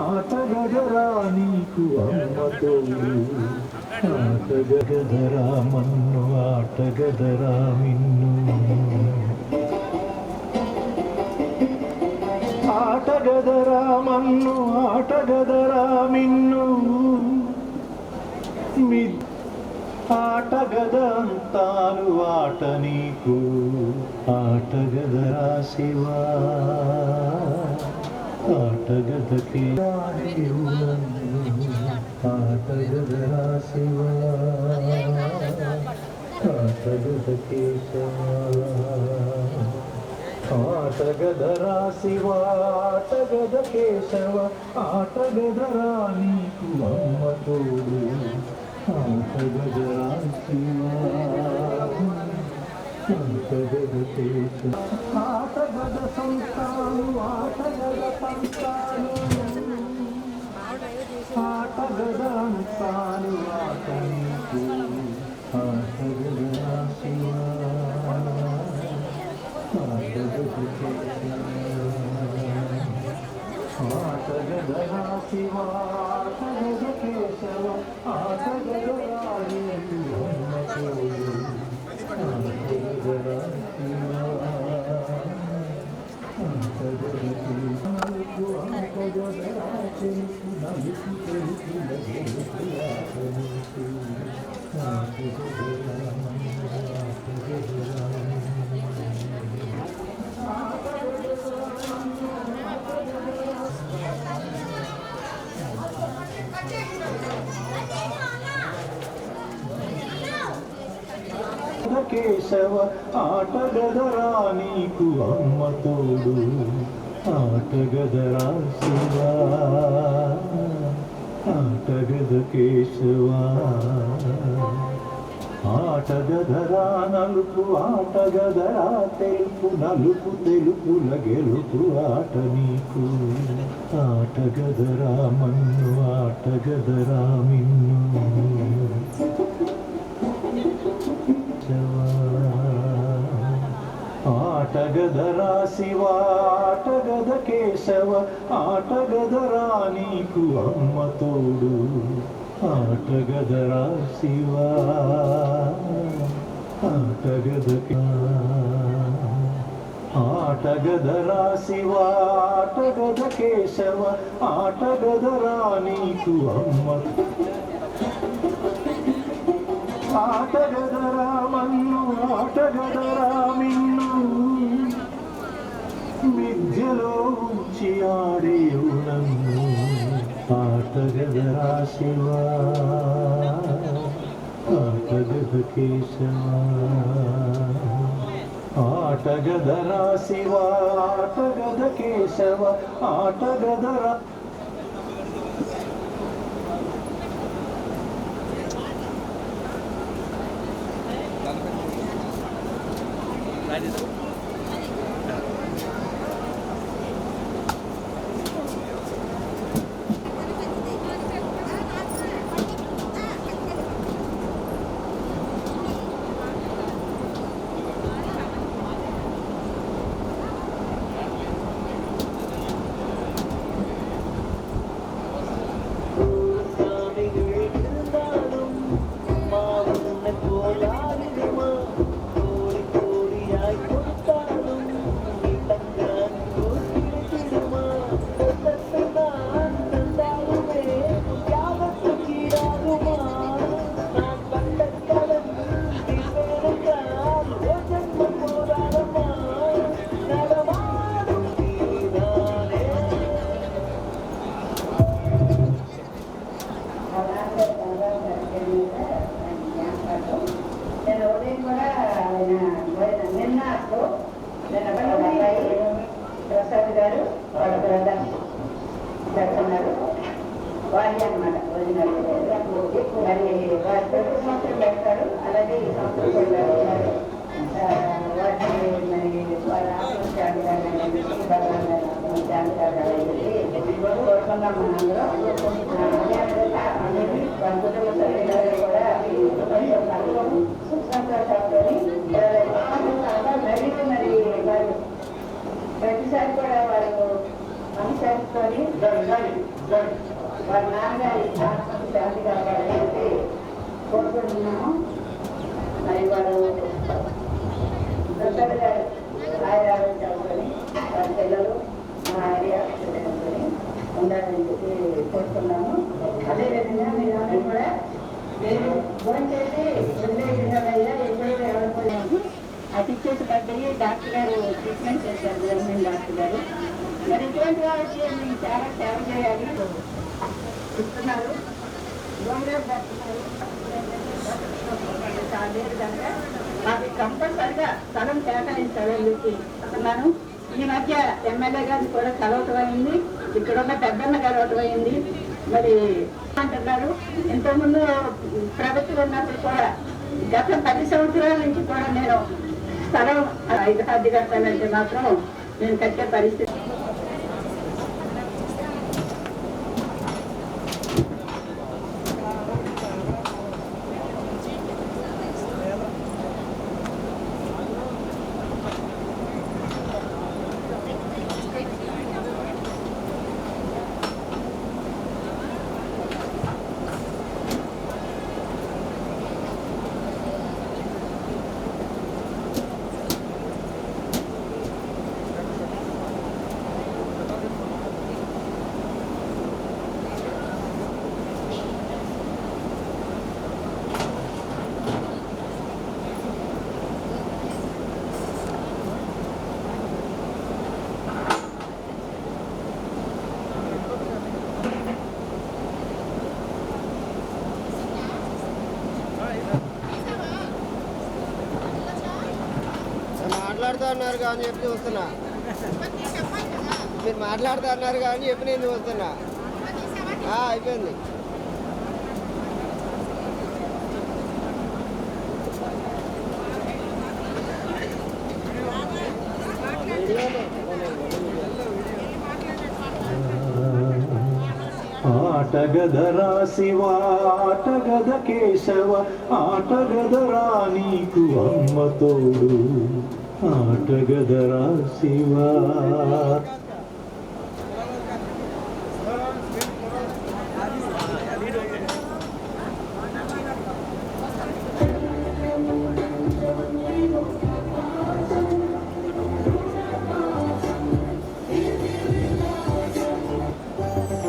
ఆటగదరా నీకు అమ్మ తోడు ఆటగదరా మన్ను ఆటగదరా మిన్ను ఆటగదరా మన్ను ఆటగదరా మిన్ను ఆటగద అంతాలు ఆట నీకు ఆటగదరా శివ ఆటగదకి ఆటగదరా శివ ఆటగద కేశవ ఆటగదరా శివ ఆటగద కేశవ ఆటగదరా నీకు అమ్మ తోడు ఆటగదరా శివ ఆటగద కేశవ ఆటగద సంతాలు ఆటగద పంతాలు ఆటగద అంతాలు ఆట నీకు ఆటగదరా శివ ఆటగదరా శివ ఆటగద కేశవ ఆటగదరా నీకు అమ్మ తోడు ఆటగదరా శివ ఆటగద నలుపు ఆటగదరా చెలుపు నలుపు తెలుపు నలుపు ఆటగదరా కేశవ ఆటగదరా నీకు అమ్మ తోడు ఆటగదరా శివ ఆటగద కేశవ ఆటగదరా నలుపు ఆటగదరా తెలుపు నలుపు తెలుపుల గెలుపు ఆట నీకు ఆటగదరా మన్ను ఆటగదరా మిన్ను ఆటగదరా శివ ఆటగద కేశవ ఆటగదరా నీకు అమ్మ తోడు ఆటగదరా శివ ఆటగద ఆటగదరా శివ ఆటగద కేశవ ఆటగదరా నీకు అమ్మ ఆటగదరా మన్ను ఆటగదరా మిన్ను మిథ్యలో ఉంచి ఆడేవు నన్ను ఆటగదరా శివ ఆటగద కేశవ ఆటగదరా శివ ఆటగద కేశవ ఆటగదరా ప్రసాద్ గారు వాళ్ళ బ్రదర్ చెప్తున్నారు వారి అనమాట ఒరిజినల్ మరి వారి ప్రతి సంవత్సరం పెడతారు. అలాగే ఈ సంవత్సరం వాటిని మరి వాళ్ళ కోరుకున్నాం మనందరం. వాళ్ళ కుటుంబ సభ్యులందరూ కూడా సుఖ సంతోషాలతో మరి వారు ప్రతిసారి కూడా వాళ్ళు మనశాంతితోని వారి నాన్నగారి ఆత్మకు శాంతి కావాలని కోరుకుంటున్నాము. మరి వారు ప్రసాద్ గారు ఆయురారోగ్యాలతోని వారి పిల్లలు మా ఏరియా ఉండాలని చెప్పి కోరుకున్నాము. అదేవిధంగా మీరు అందరూ కూడా నేను ఫోన్ చేసి ఎప్పుడూ ఎవరు ఆ టీచర్స్ పడ్డాయి. డాక్టర్ గారు ట్రీట్మెంట్ చేశారు, గవర్నమెంట్ డాక్టర్ గారు. మరి ఇటువంటి వాళ్ళకి మేము చాలా సేవ చేయాలి ఇస్తున్నారు. గవర్నమెంట్ డాక్టర్ లేదు కనుక మాకు కంపల్సరిగా స్థలం కేటాయించాలని చెప్పి అంటున్నాను. ఈ మధ్య ఎమ్మెల్యే గారిని కూడా కలవటం అయింది, ఇక్కడ ఉన్న పెద్దన్న కలవటం అయింది. మరి అంటున్నారు ఇంతకుముందు ప్రభుత్వం ఉన్నప్పుడు కూడా గత 10 సంవత్సరాల నుంచి కూడా నేను స్థలం 5 కట్టాలంటే మాత్రం నేను కట్టే పరిస్థితి. మాట్లాడుతూ అన్నారు కానీ చెప్పి చూస్తున్నా, మీరు మాట్లాడుతూ అన్నారు కానీ చెప్పి నేను చూస్తున్నా. అయిపోయింది. ఆటగదరా శివ ఆటగద కేశవ ఆటగదరా నీకు అమ్మ తోడు ఆటగదరా శివా.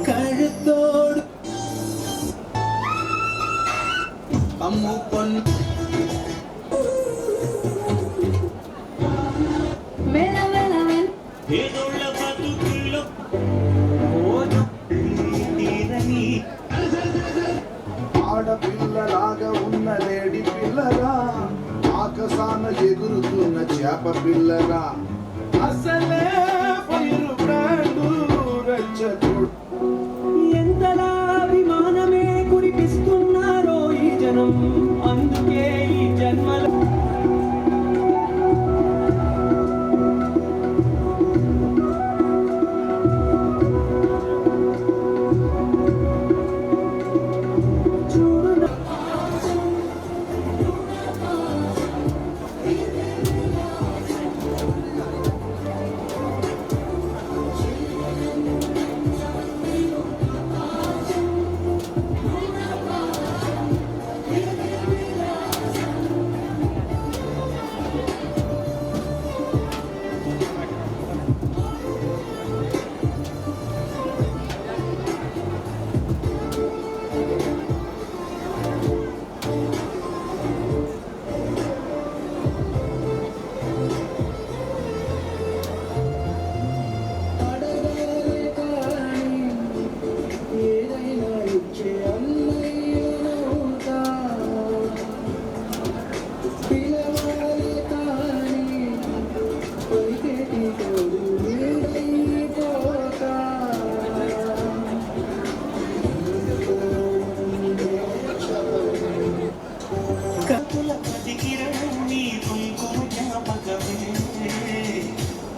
కഴുతోడు అమ్ముకొని ఏదోళ్ళ బతుకుల్లో ఆడపిల్లలాగా ఉన్న లేడి పిల్లరా, ఆకాశాన ఎగురుతున్న చేప పిల్లరా, అసలే ఫైర్ బ్రాండు రచ్చగొడు. ఎంతలా అభిమానమే కురిపిస్తున్నారో ఈ జనం, అందుకే ఈ జన్మలో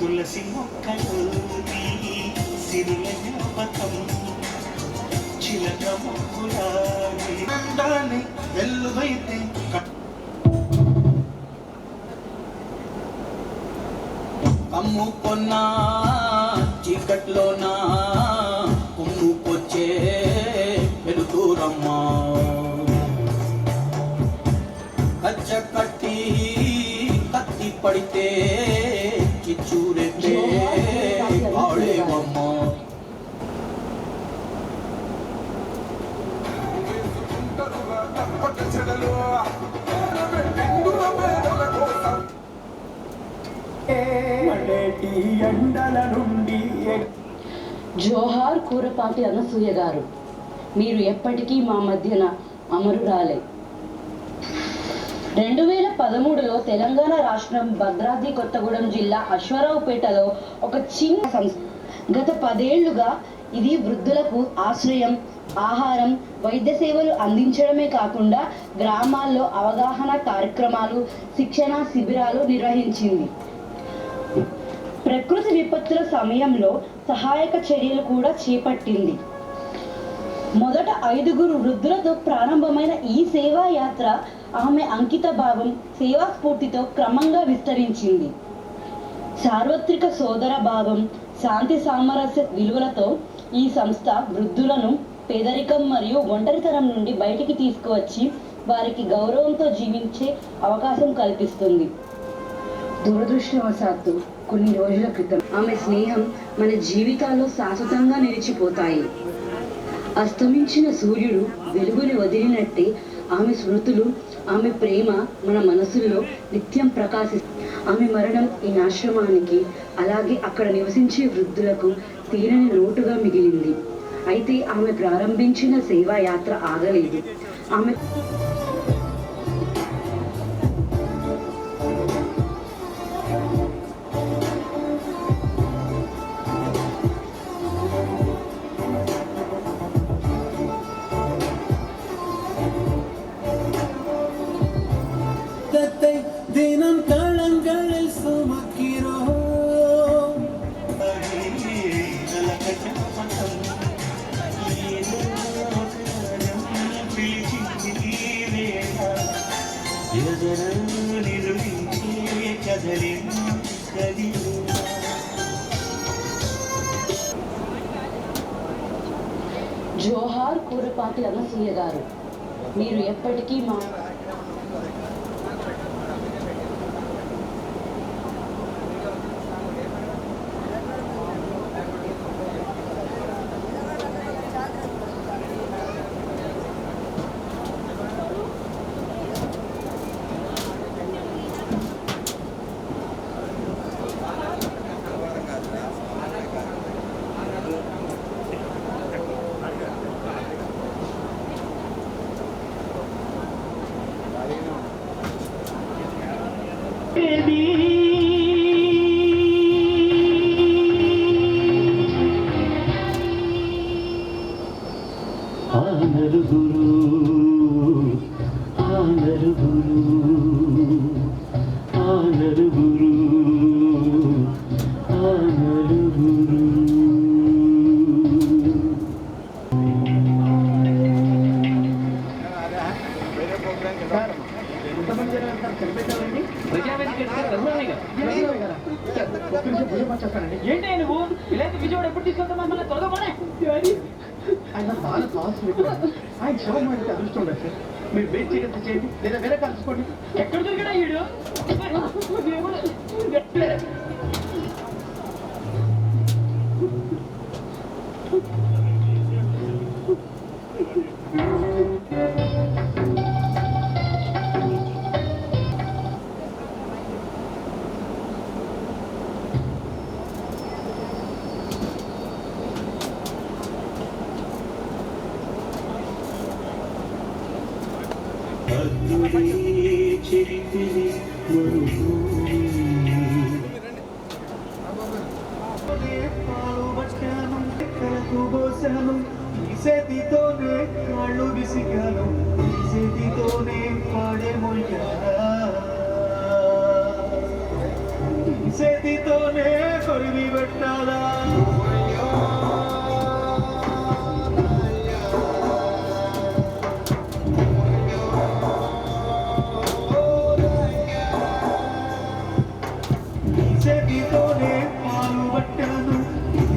తులసి మొక్కలు సిరుల జ్ఞాపకం చిలక మొక్కులాని వెల్లువైతే అమ్ముకొన్నా చీకట్లోనా కుమ్ముకొచ్చే వెలుతురమ్మా కచ్చ కట్టి కత్తి పడితే చిచ్చూరెట్టే వాడేవమ్మా. జోహార్ కూరపాటి అనసూయ గారు, మీరు ఎప్పటికీ మా మధ్యన అమరురాలే. 2013లో తెలంగాణ రాష్ట్రం భద్రాద్రి కొత్తగూడెం జిల్లా అశ్వారావుపేటలో ఒక చిన్న సంస్థ. గత 10 ఏళ్లుగా ఇది వృద్ధులకు ఆశ్రయం, ఆహారం, వైద్య సేవలు అందించడమే కాకుండా గ్రామాల్లో అవగాహన కార్యక్రమాలు, శిక్షణ శిబిరాలు నిర్వహించింది. ప్రకృతి విపత్తుల సమయంలో సహాయక చర్యలు కూడా చేపట్టింది. మొదట 5 వృద్ధులతో ప్రారంభమైన ఈ సేవా యాత్ర ఆమె అంకిత భావం, సేవా స్ఫూర్తితో క్రమంగా విస్తరించింది. సార్వత్రిక సోదర భావం, శాంతి సామరస్య విలువలతో ఈ సంస్థ వృద్ధులను పేదరికం మరియు ఒంటరితనం నుండి బయటికి తీసుకువచ్చి వారికి గౌరవంతో జీవించే అవకాశం కల్పిస్తుంది. దురదృష్టవశాత్తు కొన్ని రోజుల క్రితం ఆమె స్నేహం మన జీవితాల్లో శాశ్వతంగా నిలిచిపోతాయి. అస్తమించిన సూర్యుడు వెలుగుని వదిలినట్టే ఆమె స్మృతులు, ఆమె ప్రేమ మన మనసుల్లో నిత్యం ప్రకాశిస్తుంది. ఆమె మరణం ఈ ఆశ్రమానికి, అలాగే అక్కడ నివసించే వృద్ధులకు తీరని లోటుగా మిగిలింది. అయితే ఆమె ప్రారంభించిన సేవా యాత్ర ఆగలేదు. ఆమె தினம் களங்களில் சுமக்கிறோம். పిలిచింది జోహార్ కూరపాటి అనసూయ గారు, మీరు ఎప్పటికీ మా ఏంటి నువ్వు ఇలా విజయవాడ ఎప్పుడు తీసుకెళ్తామా మళ్ళీ త్వరగా పోనే ఆయన బాగా కావాల్సింది ఆయన శవం అయితే అదృష్టం ఉండదు సార్. మీరు వెయిట్ చేయగలిగితే చేయండి, లేదా వేరే కలుసుకోండి. ఎక్కడ దొరికడా ఈడు చేతితోనే కాళ్ళు విసిగాను, చేతితోనే పాడే మొయ్యారా, చేతితోనే కొరివి పెట్టాలా. చేతితోనే పాలు పట్టాను,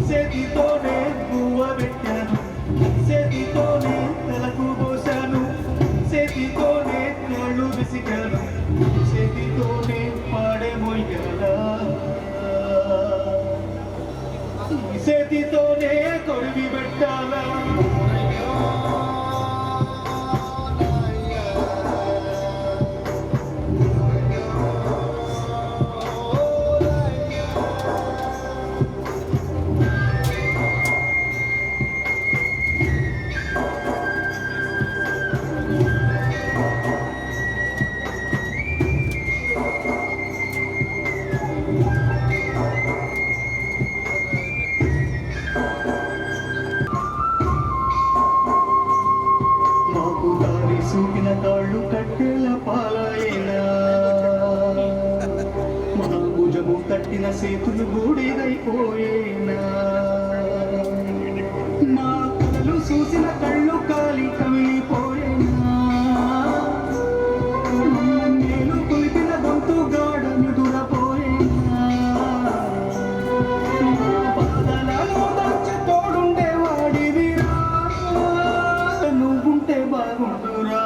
చేతితోనే పువ్వ పెట్టాను, చేతితోనే తలకు పోసాను, చేతితోనే కాళ్ళు విసిగాను, చేతితోనే పాడే మొయ్యాలా, చేతితోనే కొరివి పెట్టాలా. నాకు దారి చూపిన కాళ్ళు కట్టెల పాలైనా, మా భుజము కట్టిన చేతులు బూడిదైపోయేనా, మా కళ్ళు చూసిన కళ్ళు కాలి కమిలిపోయేనా, నేను కొలిపిన గొంతు గాఢ నిదురపోయేనా, బాధలలో దాచి తోడుండే వాడివిరా, నువ్వుంటే బాగుండురా.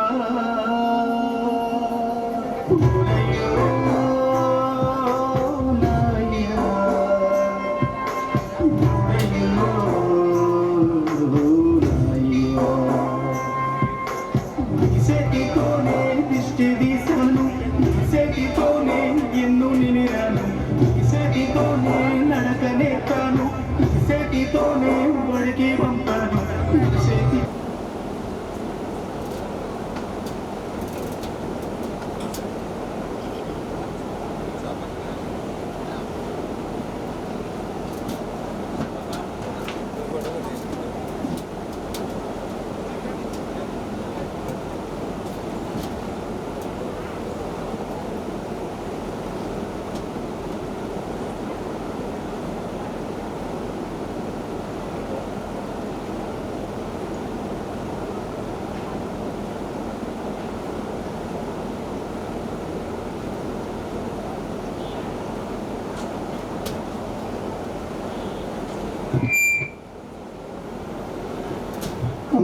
ఓరయ్యో నాయ్యా,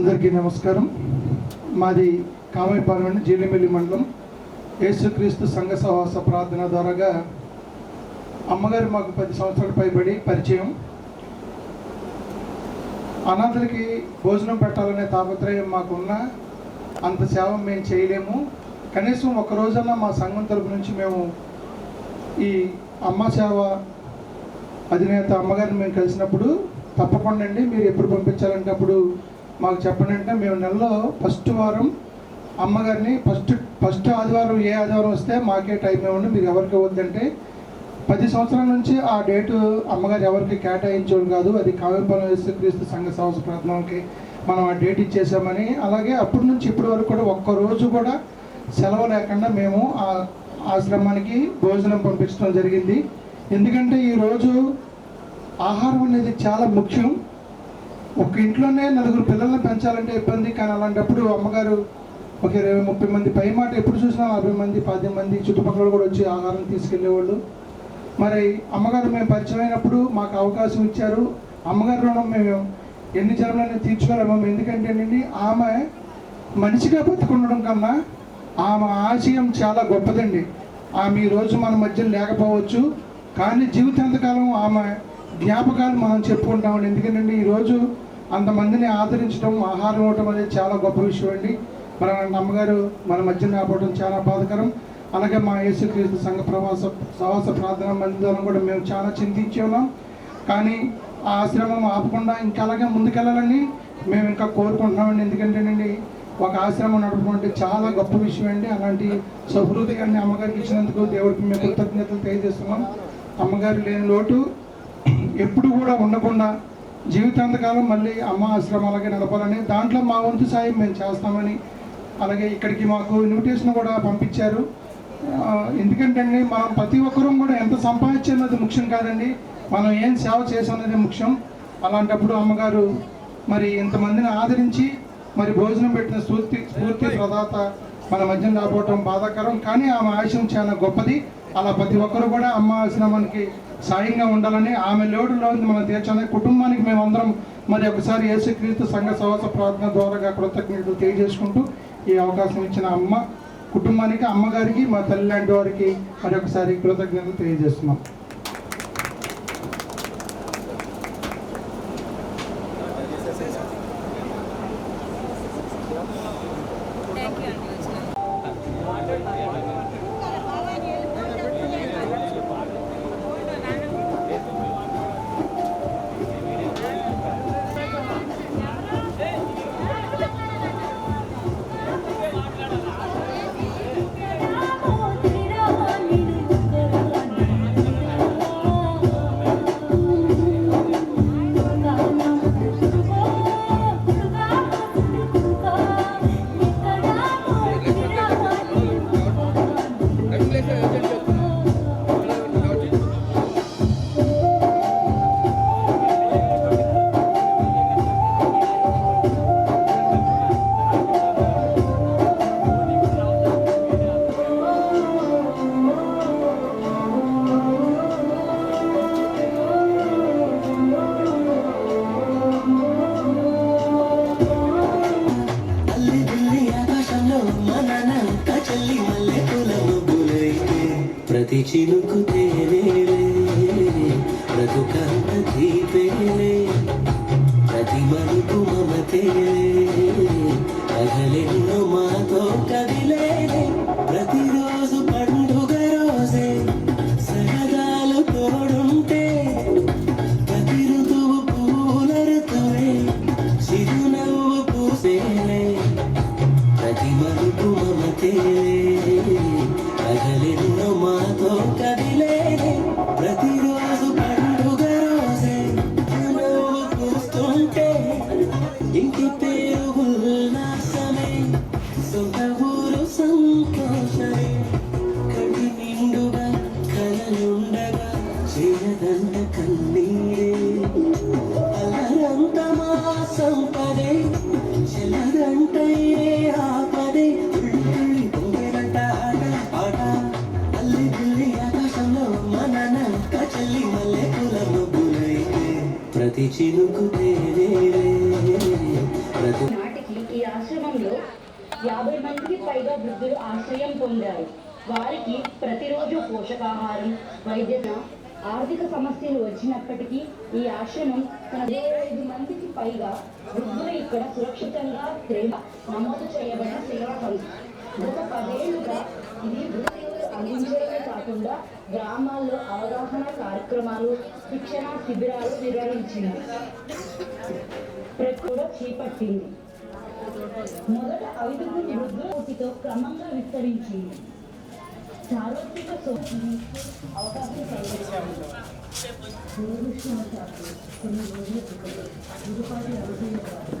అందరికీ నమస్కారం. మాది కామైపాలెం జీలిమిల్లి మండలం. యేసుక్రీస్తు సంఘ సహవాస ప్రార్థన ద్వారాగా అమ్మగారు మాకు 10 సంవత్సరాల పైబడి పరిచయం. అనాథలకి భోజనం పెట్టాలనే తాపత్రయం మాకున్న అంత సేవ మేము చేయలేము. కనీసం ఒక రోజన్నా మా సంఘం తరపు నుంచి మేము ఈ అమ్మ సేవ అధినేత అమ్మగారిని మేము కలిసినప్పుడు తప్పకుండా అండి మీరు ఎప్పుడు పంపించాలంటే అప్పుడు మాకు చెప్పండి అంటే మేము నెలలో ఫస్ట్ వారం అమ్మగారిని ఫస్ట్ ఆదివారం ఏ ఆదివారం వస్తే మాకే టైం ఇవ్వండి, మీరు ఎవరికి వద్దంటే 10 సంవత్సరాల నుంచి ఆ డేటు అమ్మగారు ఎవరికి కేటాయించేవాళ్ళు కాదు. అది కామైపాలెం యేసుక్రీస్తు సంఘ సహవాస ప్రార్థనకి మనం ఆ డేట్ ఇచ్చేసామని. అలాగే అప్పటి నుంచి ఇప్పటి వరకు కూడా ఒక్కరోజు కూడా సెలవు లేకుండా మేము ఆ ఆశ్రమానికి భోజనం పంపించడం జరిగింది. ఎందుకంటే ఈరోజు ఆహారం అనేది చాలా ముఖ్యం. ఒక ఇంట్లోనే 4 పిల్లల్ని పెంచాలంటే ఇబ్బంది, కానీ అలాంటప్పుడు అమ్మగారు ఒక 20-30 మంది పై మాట ఎప్పుడు చూసినా 40 మంది 10 మంది చుట్టుపక్కల కూడా వచ్చి ఆహారం తీసుకెళ్ళేవాళ్ళు. మరి అమ్మగారు మేము పరిచయం అయినప్పుడు మాకు అవకాశం ఇచ్చారు. అమ్మగారి రుణం మేము ఎన్ని జన్మలైనా తీర్చుకోలేము. ఎందుకంటేనండి ఆమె మనిషిగా బతుకుండడం కన్నా ఆమె ఆశయం చాలా గొప్పదండి. ఆమె ఈరోజు మన మధ్య లేకపోవచ్చు, కానీ జీవితాంతకాలం ఆమె జ్ఞాపకాలు మనం చెప్పుకుంటామండి. ఎందుకంటే ఈరోజు అంతమందిని ఆదరించడం, ఆహారం ఇవ్వడం అనేది చాలా గొప్ప విషయం అండి. మరి అమ్మగారు మన మధ్య లేకపోవడం చాలా బాధాకరం. అలాగే మా యేసుక్రీస్తు సంఘ సహవాస ప్రార్థన మందిరం కూడా మేము చాలా చింతించి ఉన్నాం. కానీ ఆ ఆశ్రమం ఆపకుండా ఇంకా అలాగే ముందుకెళ్ళాలని మేము ఇంకా కోరుకుంటున్నామండి. ఎందుకంటేనండి ఒక ఆశ్రమం నడపడం అంటే చాలా గొప్ప విషయం అండి. అలాంటి సహృదయాన్ని అమ్మగారికి ఇచ్చినందుకు దేవుడికి మేము కృతజ్ఞతలు తెలియజేస్తున్నాం. అమ్మగారు లేని లోటు ఎప్పుడు కూడా ఉండకుండా జీవితాంతకాలం మళ్ళీ అమ్మ ఆశ్రమాలకే నడపాలని, దాంట్లో మా వంతు సాయం మేము చేస్తామని. అలాగే ఇక్కడికి మాకు ఇన్విటేషన్ కూడా పంపించారు. ఎందుకంటే మనం ప్రతి ఒక్కరూ కూడా ఎంత సంపాదించేది ముఖ్యం కాదండి, మనం ఏం సేవ చేసామనేది ముఖ్యం. అలాంటప్పుడు అమ్మగారు మరి ఇంతమందిని ఆదరించి మరి భోజనం పెట్టిన స్ఫూర్తి ప్రదాత మన మధ్య రాబోవటం బాధాకరం, కానీ ఆమె ఆశయం చాలా గొప్పది. అలా ప్రతి ఒక్కరు కూడా అమ్మ ఆశ్రమానికి సాయంగా ఉండాలని, ఆమె లోటులో మనం తీర్చాలని కుటుంబానికి మేమందరం మరి ఒకసారి యేసుక్రీస్తు సంఘ సహవాస ప్రార్థన ద్వారా కృతజ్ఞతలు తెలియజేసుకుంటూ ఈ అవకాశం ఇచ్చిన అమ్మ కుటుంబానికి, అమ్మగారికి, మా తల్లి లాంటి వారికి మరి ఒకసారి కృతజ్ఞతలు తెలియజేస్తున్నాం. ప్రతి చినుకు తేలేలే బ్రతుకంత దీపేలే ప్రతి మలుపు మమతేలే కథలెన్నో మాతో కదిలేలే ప్రతిరోజు పండుగ రోజే సరదాలు తోడుంటే ప్రతి ఋతువు పూల ఋతువే చిరునవ్వు పూసేలే ప్రతి మలుపు మమతేలే కథలెన్నో మాతో కదిలేలే ప్రతిరోజు పండుగ రోజే నవ్వు పూస్తుంటే ఇంటి పేరు ఉల్లాసమే సొంత ఊరు సంతోషమే కడి నిండుగా కలలుండగా చేయదండ కన్నీరే అలరంత మా సంపదే చెల్లదంటే ఆపదే ప్రతి చినుకు తేలేలే ప్రతి ఆశ్రమంలో 50 మందికి పైగా వృద్ధులు ఆశ్రయం పొందారు. వారికి ప్రతిరోజు పోషకాహారం, వైద్య, ఆర్థిక సమస్యలు వచ్చినప్పటికీ ఈ ఆశ్రమం తన 25 మందికి పైగా వృద్ధులు ఇక్కడ సురక్షితంగా నమోదు చేయబడిన సేవా సంస్థ. గత 10 ఏళ్లుగా ఇది వృద్ధులు అందించడమే కాకుండా గ్రామాల్లో అవగాహన కార్యక్రమాలు, శిక్షణ శిబిరాలు నిర్వహించింది, కూడా చేపట్టింది. మొదట 5 వృద్ధులతో క్రమంగా విస్తరించింది. చారిత్రక అవకాశం కలిగించారు. కొన్ని రోజుల క్రితం గురుపాటి రవితేజ గారు